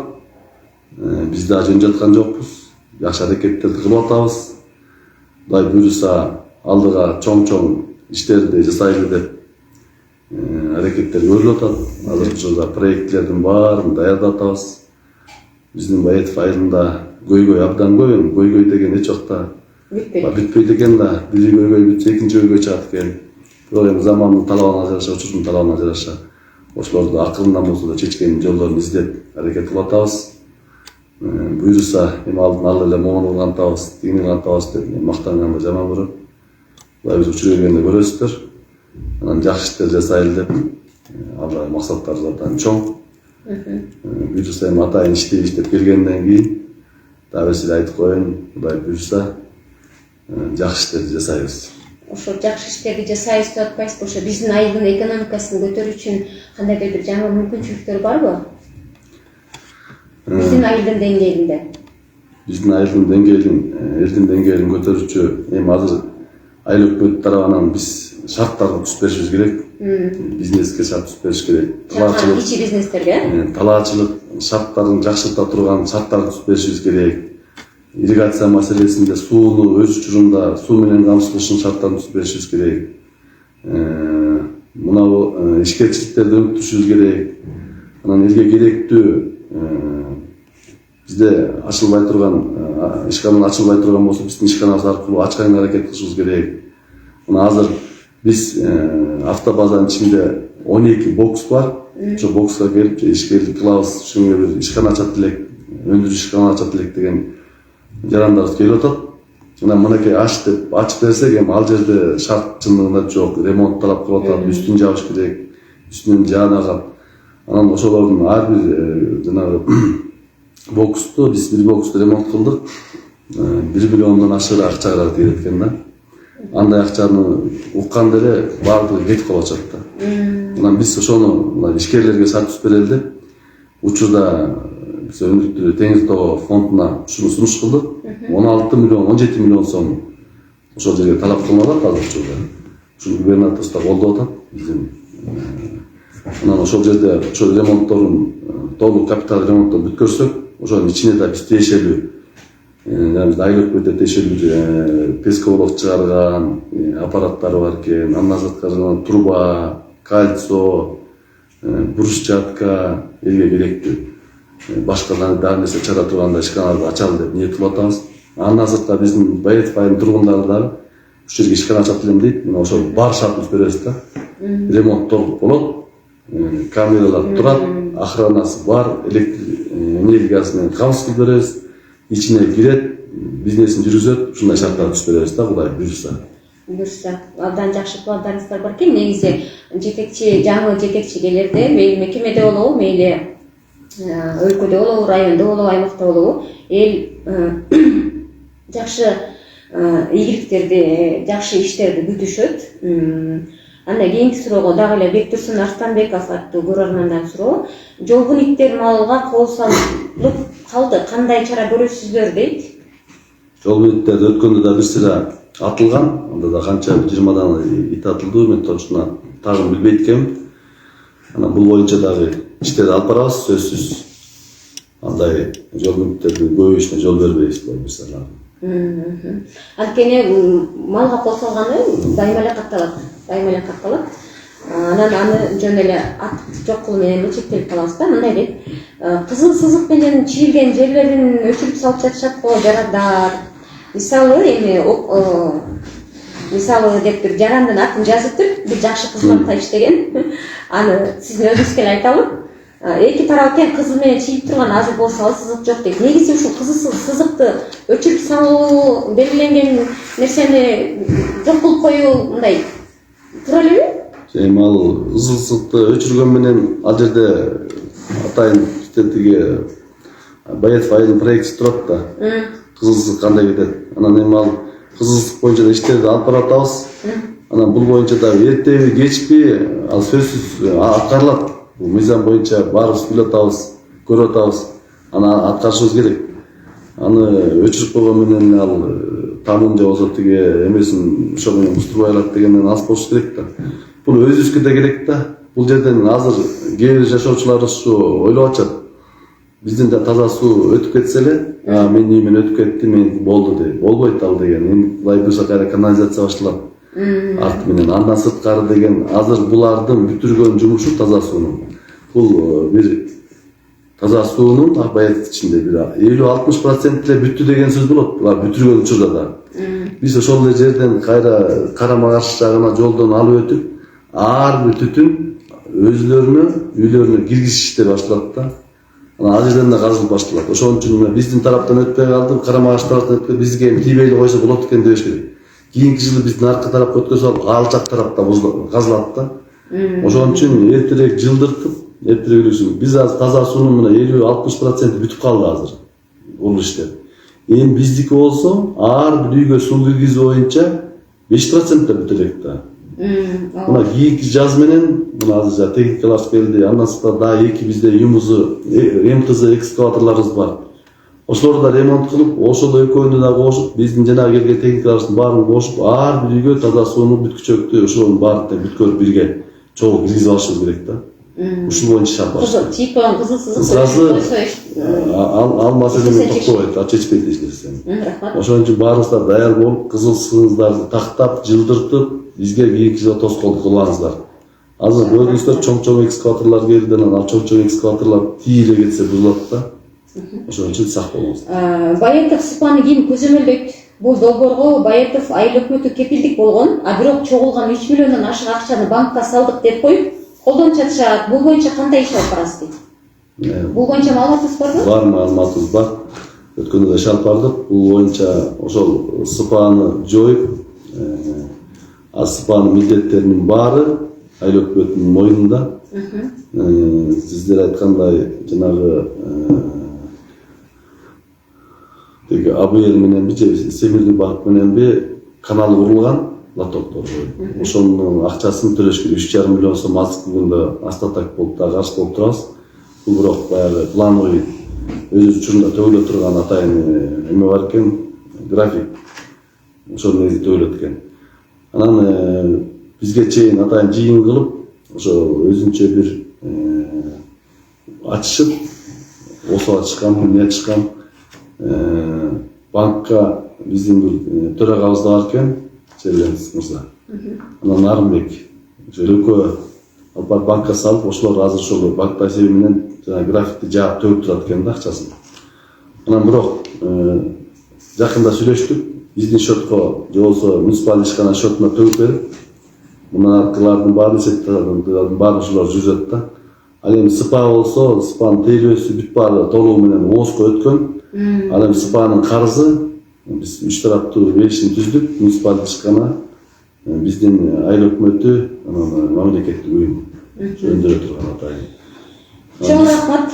Биз да жөн жаткан жокпуз. Жакшы аракеттерди кылып атабыз. Кудай буйруса алдыга чоң иштерди жасайлы деп аракеттер көрүлүп атат. Азыр ошо проектлердин баарын даярдап атабыз. Биздин Баетов айылында көйгөй абдан көп, эми көйгөй деген эч жакта бүтпөйт экен да. Бир көйгөй бүтсө экинчи көйгөй чыгат экен. Бирок эми замандын талабына жараша, учурдун талабына жараша ошолорду акырындан болсо да чечкен жолдорун издеп аракет кылып атабыз. Буйруса эми алдын ала эле могуну кантабыз, тигини кантабыз деп мактанганды жаман көрөм. Булай биз учур келгенде көрөсүздөр. Анан жакшы иштер жасайлы деп алда максаттарыбыз абдан чоң. Буйруса эми атайын иштейбиз деп келгенден кийин дагы сиз айтып коеюн, Кудай буйруса жакшы иштерди жасайбыз. Ошо жакшы иштерди жасайбыз деп атпайсызбы? Ошо биздин айылдын экономикасын көтөрүү үчүн кандайдыр бир жаңы мүмкүнчүлүктөр барбы? Биздин айылдын деңгээлинде. Биздин айылдын деңгээлин көтөрүүчү эми азыр айыл өкмөтү тарабынан биз шарттарды түзүп беришибиз керек. Бизнеске шарт түзүп бериш керек. Талаачылык, ичи бизнестерге талаачылык шарттарын жакшырта турган шарттарды түзүп беришибиз керек. Ирригация маселесинде сууну өз учурунда суу менен камсыздашын шарттарын түзүп беришибиз керек. Мына ишкерчиликтерди өнүктүрүшүбүз керек. Анан элге керектүү бизде ачылбай турган ишкана ачылбай турган болсо биздин ишканабыз аркылуу ачканга аракет кылышыбыз керек. Мына азыр биз автобазанын ичинде 12 бокс бар. Ошо бокска келип ишкерлик кылабыз, ушуга бир ишкана ачат элек, өндүрүш ишкана ачат элек деген жарандарыбыз келип атат. Анан мынакей аш деп ачып берсек, эми ал жерде шарт чындыгында жок, ремонт талап кылып атат, үстүн жабыш керек, үстүнөн жаан агат. Анан ошолордун ар бир жанагы боксту биз бир боксту ремонт кылдык. 1 миллиондон ашык акча кетет экен да. Андай акчаны укканда эле баардыгы кетип калып атат да. Анан биз ошону ишкерлерге шарт түзүп берели деп учурда биз өнүктүрүү Теңиз Тоо фондуна ушуну сунуш кылдык. 16 миллион, 17 миллион сом ошол жерге талап кылынып атат азыр учурда. Ушул губернаторубуз да колдоп атат биздин. Анан ошол жерде ошол ремонтторун толук капитал ремонттон бүткөрсөк, ошонун ичине да биз тиешелүү айлык бюджет тиешелүү песковолок чыгарган аппараттары бар экен. Андан сырткары труба, кальцо, брусчатка элге керектүү башка дагы нерсе чыгара турганда ишканаларды ачалы деп ниет кылып атабыз. Андан сырткары биздин Байетов айылынын тургундары дагы ушул жерге ишкана ачат элем дейт. Мына ошол бар шартыбызды беребиз да. Ремонт толук болот, камералар турат, охранасы бар, электр энергиясы менен камсыз кылып беребиз. Ичине кирет, бизнесин жүргүзөт, ушундай шарттарды түзүп беребиз да, Кудай буюрса. Абдан жакшы пландарыңыздар бар экен. Негизи жетекчи, жаңы жетекчилерде мейли мекемеде болобу, мейли өлкөдө болобу, райондо болобу, аймакта болобу, эл жакшы ийгиликтерди, жакшы иштерди күтүшөт. Анда кийинки суроого дагы эле Бектурсун Арстанбеков аттуу көрөрмандан суроо. Жол бүнүктөр малга кол салып калды. Кандай чара көрөсүздөр дейт. Жол бүнүктөрдү өткөндө да бир сыра атылган. Анда да канча 20дан ит атылды. Мен точно тагын билбейт экенмин. Анан бул боюнча дагы иштерди алып барабыз, сөзсүз. Андай жол бүнүктөрдүн көбөйүшүнө жол бербейбиз бир сыра. Анткени малга кол салганы дайыма эле катталат. Анан аны жөн эле ат жок кылуу менен чектелип калабыз да. Мындай дейт. Кызыл сызык менен чийилген жерлерин өчүрүп салып жатышат го жарандар. Мисалы деп бир жарандын атын жазыптыр, бир жакшы кызматта иштеген. Аны сиздин өзүңүзгө эле айталы. Эки тарап тең кызыл менен чийип турган азыр болсо сызык жок дейт. Негизи ушул кызыл сызыкты өчүрүп салуу, белгиленген нерсени жок кылып коюу мындай туура элеби? Эми ал кызыл сызыкты өчүргөн менен ал жерде атайын тиги Байетов айылынын проектиси турат да. Кызыл сызык кандай кетет. Анан эми ал кызыл сызык боюнча да иштерди алып баратабыз. Анан бул боюнча да эртеби кечпи ал сөзсүз аткарылат. Бул мыйзам боюнча баарыбыз билип атабыз, көрүп атабыз. Аны аткарышыбыз керек. Аны өчүрүп койгон менен ал тамын же болсо тиги эмесин ошо менен кустурбай калат дегенден алыс болуш керек да. Бул өзүбүзгө да керек да. Бул жерден азыр кээ бир жашоочуларыбыз ушу ойлоп атышат. Бизден да таза суу өтүп кетсе эле, менин үйүмөн өтүп кетти, мен болду дейт. Болбойт ал деген. Эми Кудай буюрса кайра канализация башталат. Арт менен андан сырткары деген азыр булардын бүтүргөн жумушу таза суунун. Бул бир таза суунун Байетов ичинде бир 50-60% эле бүттү деген сөз болот. Булар бүтүргөн учурда да. Биз ошол эле жерден кайра карама каршы жагына жолдон алып өтүп, ар бир түтүн өзүлөрүнө, үйлөрүнө киргизиш иштери башталат да. Анан ал жерден да казылып башталат. Ошон үчүн биздин тараптан өтпөй калды, карама каршы тараптан өтпөй, бизге эми тийбей эле койсо болот экен дебеш керек. Кийинки жылы биздин аркы тарапка өткөзүп алып, ал жак тарапта казылат да. Ошон үчүн эртерээк жылдыртып, эртерээк үлгүрсүн. Биз азыр таза суунун мына 50-60% бүтүп калды азыр. Бул иштер. Эми биздики болсо, ар бир үйгө суу киргизүү боюнча 5% бүтө элек да. Мына кийинки жаз менен мына азыр техникалар келди. Андан сырткары дагы эки бизде ЮМУЗ, МТЗ экскаваторлорубуз бар. ошолорду да ремонт кылып, ошол экөөнү да кошуп, биздин жана келген техникалардын баарын кошуп, ар бир үйгө таза сууну, бүткүчөктү, ошонун баарын тең бүткөрүп бирге чогуу киргизип алышыбыз керек да. Ушул боюнча шарт бар. Чийип койгон кызыл сызык ал маселени токтобойт, ал чечпейт эч нерсени. Рахмат. Ошон үчүн баарыңыздар даяр болуп, кызыл сызыктарды тактап, жылдыртып, бизге кийинки жылы тоскоолдук кылбаңыздар. Азыр көрдүңүздөр, чоң экскаваторлор келди, ал чоң экскаваторлор тийиле кетсе бузулат да. Ошон үчүн сак болуңуздар. Баетов Сыпаны ким көзөмөлдөйт? Бул долбоорго Баетов айыл өкмөтү кепилдик болгон, а бирок чогулган 3 миллиондон ашык акчаны банкка салдык деп коюп, колдон чатышат. Бул боюнча кандай иш алып барасыз дейт? Бул боюнча маалыматыңыз барбы? Бар, маалыматыбыз бар. Өткөндө да иш алып бардык. Бул боюнча ошол Сыпаны жоюп, Сыпанын милдеттеринин баары айыл өкмөтүнүн мойнунда. Сиздер айткандай жанагы деги АБЛ мененби же Семирдин багыт мененби канал курулган лотоктор. Ошонун акчасын төлөшкө 3,5 миллион сом азык бүгүндө астатак болуп да каршы болуп турабыз. Бул бирок баягы плановый өз учурунда төгүлө турган атайын эме бар экен, график. Ошол негизде төгүлөт экен. Анан бизге чейин атайын жыйын кылып, ошо өзүнчө бир ачышып, осо ачышкан, эмне ачышкан, банкка биздин бир төрагабыз да бар экен, Черленц мырза. Анан Нарымбек, өлкө алып банкка салып, ошолор азыр ошол банк эсеби менен жана графикти жаап төгүп турат экен да акчасын. Анан бирок жакында сүйлөштүк, биздин счетко же болбосо муниципалдын ишкана счетуна төгүп берип, мына аркылардын баарын эсептеардын баарын ошолор жүргүзөт да. Ал эми Сыпа болсо, Сыпанын тейлөөсү бүт баары толугу менен ооска өткөн. Ал эми Сыпанын карызы биз 3 тараптуу келишим түздүк, муниципалдын ишкана, биздин айыл өкмөтү, анан мамлекеттик уюм жөндөдө турган атайын. Чоң рахмат.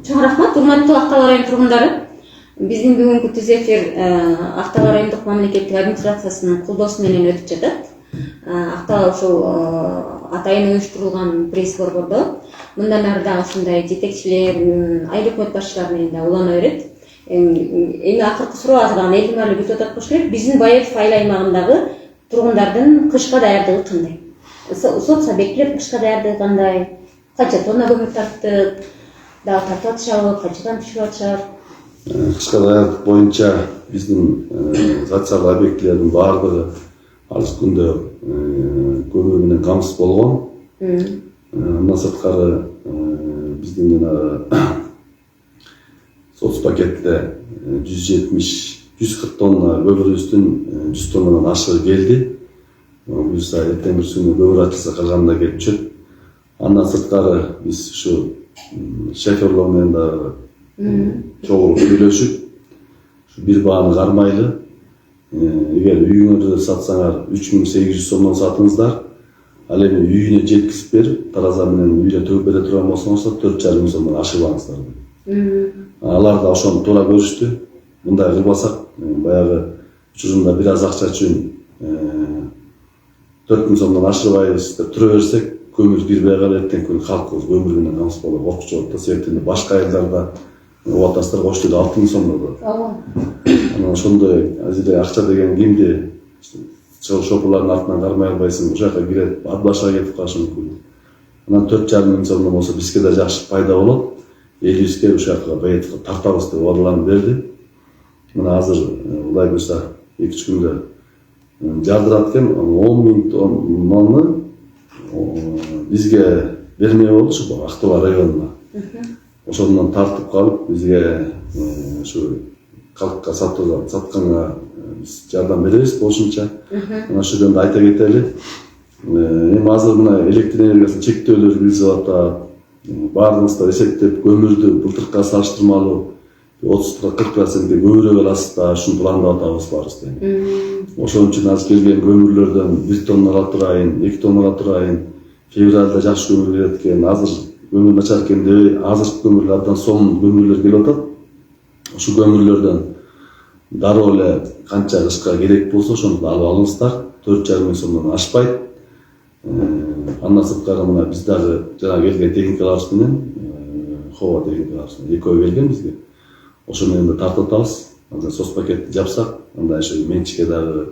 Чоң рахмат, урматтуу Актал район тургундары. Биздин бүгүнкү түз эфир Актал райондук мамлекеттик администрациясынын колдоосу менен өтүп жатат. Актал ошол атайын уюштурулган пресс борбордо мындан ары дагы ушундай жетекчилер, айыл өкмөт башчылары менен да улана берет. Эми акыркы суроо азыр элдин баары күтүп атат болуш керек. Биздин Баетов айыл аймагындагы тургундардын кышка даярдыгы кандай? Соц объектилер кышка даярдыгы кандай? Канча тонна көмүр тарттык? Дагы тартып атышабы? Канчадан түшүрүп атышат? Кышка даярдык боюнча биздин социалдык объектилердин баардыгы азыркы күндө көмүр менен камсыз болгон. Андан сырткары биздин соц пакетте 140 тонна көмүрүбүздүн 100 тоннадан ашыгы келди. Буюрса эртең бир күнү көмүр ачылса калганда келип түшөт. Андан сырткары биз ушу шоферлор менен дагы чогуу сүйлөшүп, бир бааны кармайлы. Эгер үйүңөрдү сатсаңар 3800 сомдон сатыңыздар, ал эми үйүнө жеткизип берип, тараза менен үйүнө төгүп бере турган болсоңуздар 4,5 миң сомдон ашырбаңыздар. Алар да ошону туура көрүштү. Мындай кылбасак, баягы учурунда бир аз акча үчүн 4 миң сомдон ашырбайбыз деп тура берсек, көмүр кирбей калып, эртең күнү халкыбыз көмүр менен камсыз болуп коркучу болот да. Себептен башка айылдарда убатастар коштойдо 6 миң сомдон болот. Анан ошондой азире акча деген кимди шопурлардын артынан кармай албайсың, ошол жака кирет, адбашка кетип калышы мүмкүн. Анан 4,5 миң сомдон болсо бизге да жакшы пайда болот. Элибизге ошол жака Баетовго тартабыз деп убадаланып берди. Мына азыр Кудай буйрса 2-3 күндө жардырат экен, 10 миң тоннаны бизге бермей болду ушу Актоо районуна. Ошондон тартып калып бизге ушу халыкка сатканга биз жардам беребиз болушунча. Мына ошол жерде айта кетели. Эми азыр мына электр энергиясынын чектөөлөрү киргизип атат. Баардыгыңыздар эсептеп, көмүрдү былтыркыга салыштырмалуу 30-40% көбүрөөк аласыздар, ушуну пландап атабыз баарыбыз тең. Ошон үчүн азыр келген көмүрлөрдөн 1 тонна ала турайын, 2 тонна ала турайын. Февралда жакшы көмүр берет экен, азыр көмүр начар экен деп, азыркы көмүрлөр абдан сонун көмүрлөр келип атат. Ошол көмүрлөрдөн дароо эле канча кышка керек болсо ошону алып алыңыздар. 4,5 миң сомдон ашпайт. Андан сырткары мына биз дагы жана келген техникаларыбыз менен, хова техникаларыбыз экөө келген бизге. ошо менен да тартып атабыз. Анда соцпакетти жапсак, анда ошо менчикке дагы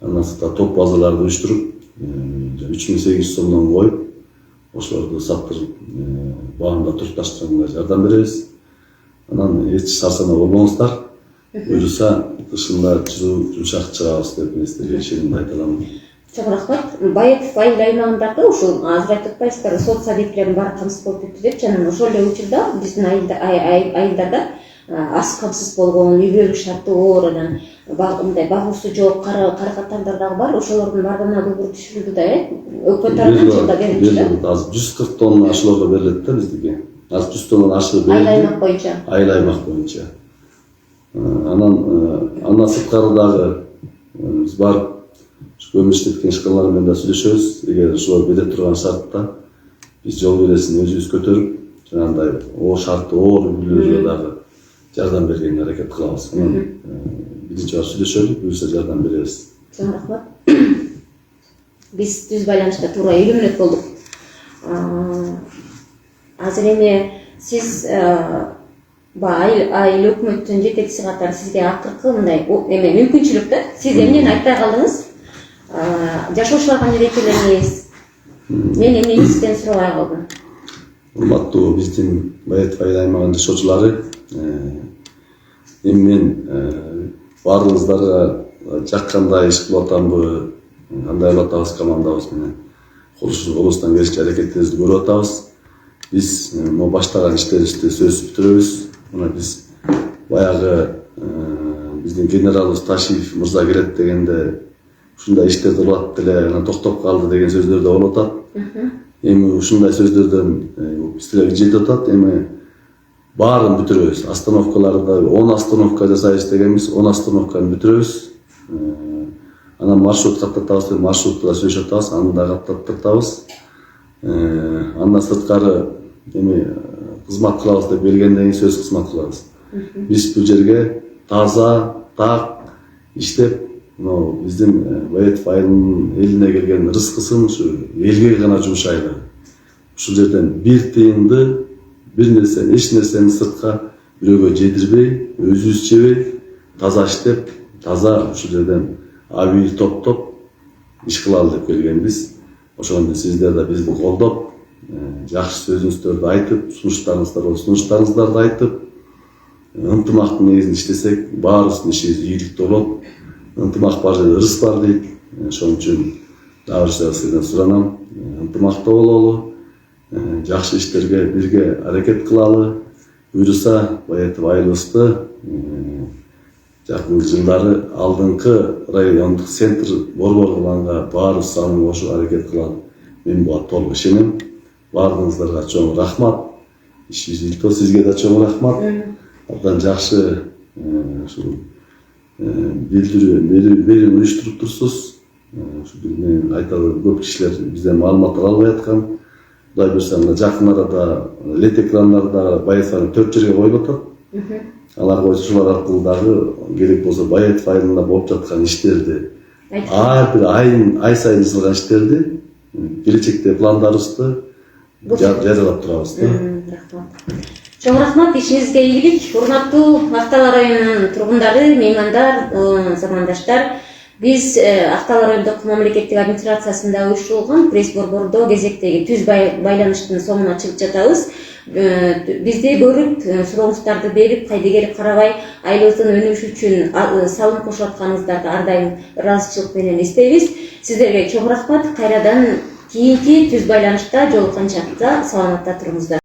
андан сырткары топ базаларды уюштуруп, 3800 сомдон коюп, ошолорду саттырып, баамда турукташтырганга жардам беребиз. Анан эч сарсанаа болбоңуздар. Буюрса кышында жумшак чыгабыз деп мен силерге ишенимди айта аламын. Чоң рахмат. Баетов айыл аймагындагы ушул азыр айтып атпайсыздарбы, сот сабийлердин баары камсыз болуп кетти деп, жана ошол эле учурда биздин айылдарда аз камсыз болгон, үй бүлөлүк шарты оор, анан мындай багуусу жок каракаттандар дагы бар. Ошолордун баарына долбоор түшүрүлдү да, өкмөт тарабынан жылда берилчү да. Азыр 140 тонна ошолорго берилет да биздики. Азыр 100 тоннадан ашыгы берилди. Айыл аймак боюнча. Андан сырткары дагы биз барып көмүр иштеткен ишканалар менен да сүйлөшөбүз. Эгер ошолор бере турган шартта биз жол бересин өзүбүз көтөрүп, жанагындай шарты оор үй-бүлөлөргө дагы жардам бергенге аракет кылабыз. Биринчи бар сүйлөшөлүк, буюрса жардам беребиз. Чоң рахмат. Биз түз байланышта туура 50 мүнөт болдук. Азыр эми сиз айыл өкмөттүн жетекчиси катары сизге акыркы мындай эме мүмкүнчүлүк да, сиз эмнени айтпай калдыңыз? Жашоочуларга эмне дейт элеңиз? Мен эмнени сизден сурабай калдым? Урматтуу биздин Баетов айыл аймагынын жашоочулары, эми мен баарыңыздарга жаккандай иш кылып атамбы, кандай кылып атабыз командабыз менен колубуздан келишинче аракетибизди көрүп атабыз. Биз баштаган иштерибизди сөзсүз бүтүрөбүз. Мына биз баягы биздин генералыбыз Ташиев мырза келет дегенде ушундай иштерди кылат деле, анан токтоп калды деген сөздөр да болуп атат. Эми ушундай сөздөрдөн силерге жетип атат. Эми баарын бүтүрөбүз. Остановкаларды 10 остановка жасайбыз дегенбиз, 10 остановканы бүтүрөбүз. Анан маршрут каттатабыз деп маршрутты да сүйлөшүп атабыз, аны да каттатабыз. Андан сырткары эми кызмат кылабыз деп келгенден кийин сөз кызмат кылабыз. Биз бул жерге таза, так иштеп, биздин Баетов айылынын элине келген рызкысын ушу элге гана жумшайлы. Ушул жерден бир тыйынды, бир нерсени, эч нерсени сыртка бирөөгө жедирбей, өзүбүз жебей, таза иштеп, таза ушул жерден абийир топтоп иш кылалы деп келгенбиз. Ошондо сиздер да бизди колдоп, жакшы сөзүңүздөрдү айтып, сунуштарыңыздарды айтып, ынтымактын негизинде иштесек, баарыбыздын ишибиз ийгиликтүү болот. Ынтымак бар жерде ырыс бар дейт. Ошон үчүн дагы сизден суранам, ынтымактуу бололу, жакшы иштерге бирге аракет кылалы. Буюрса Баетов айылыбызды жакынкы жылдары алдыңкы райондук центр борбор кылганга баарыбыз салым кошуп аракет кылалы. Мен буга толук ишенем. Баарыңыздарга чоң рахмат. Ишибиз илтөө, сизге да чоң рахмат. Абдан жакшы ушул билдирүү уюштуруп турсуз. Мен айталы көп кишилер бизден маалыматтар албай аткан. Кудай буюрса жакын арада лед экрандарда Баетов 4 жерге коюлуп атат. Алар боюнча ушулар аркылуу дагы керек болсо Баетов айылында болуп жаткан иштерди, ар бир ай сайын жасалган иштерди, келечекте пландарыбызды жарыялап турабыз да. Чоң рахмат, ишиңизге ийгилик. Урматтуу Актала районунун тургундары, меймандар, замандаштар, биз Актала райондук мамлекеттик администрациясында уюштурулган пресс борбордо кезектеги түз байланыштын соңуна чыгып жатабыз. Бизди көрүп, сурооңуздарды берип, кайда келип карабай, айылыбыздын өнүгүшү үчүн салым кошуп атканыңыздарды ар дайым ыраазычылык менен эстейбиз. Сиздерге чоң рахмат. Кайрадан кийинки түз байланышта жолукканча саламатта туруңуздар.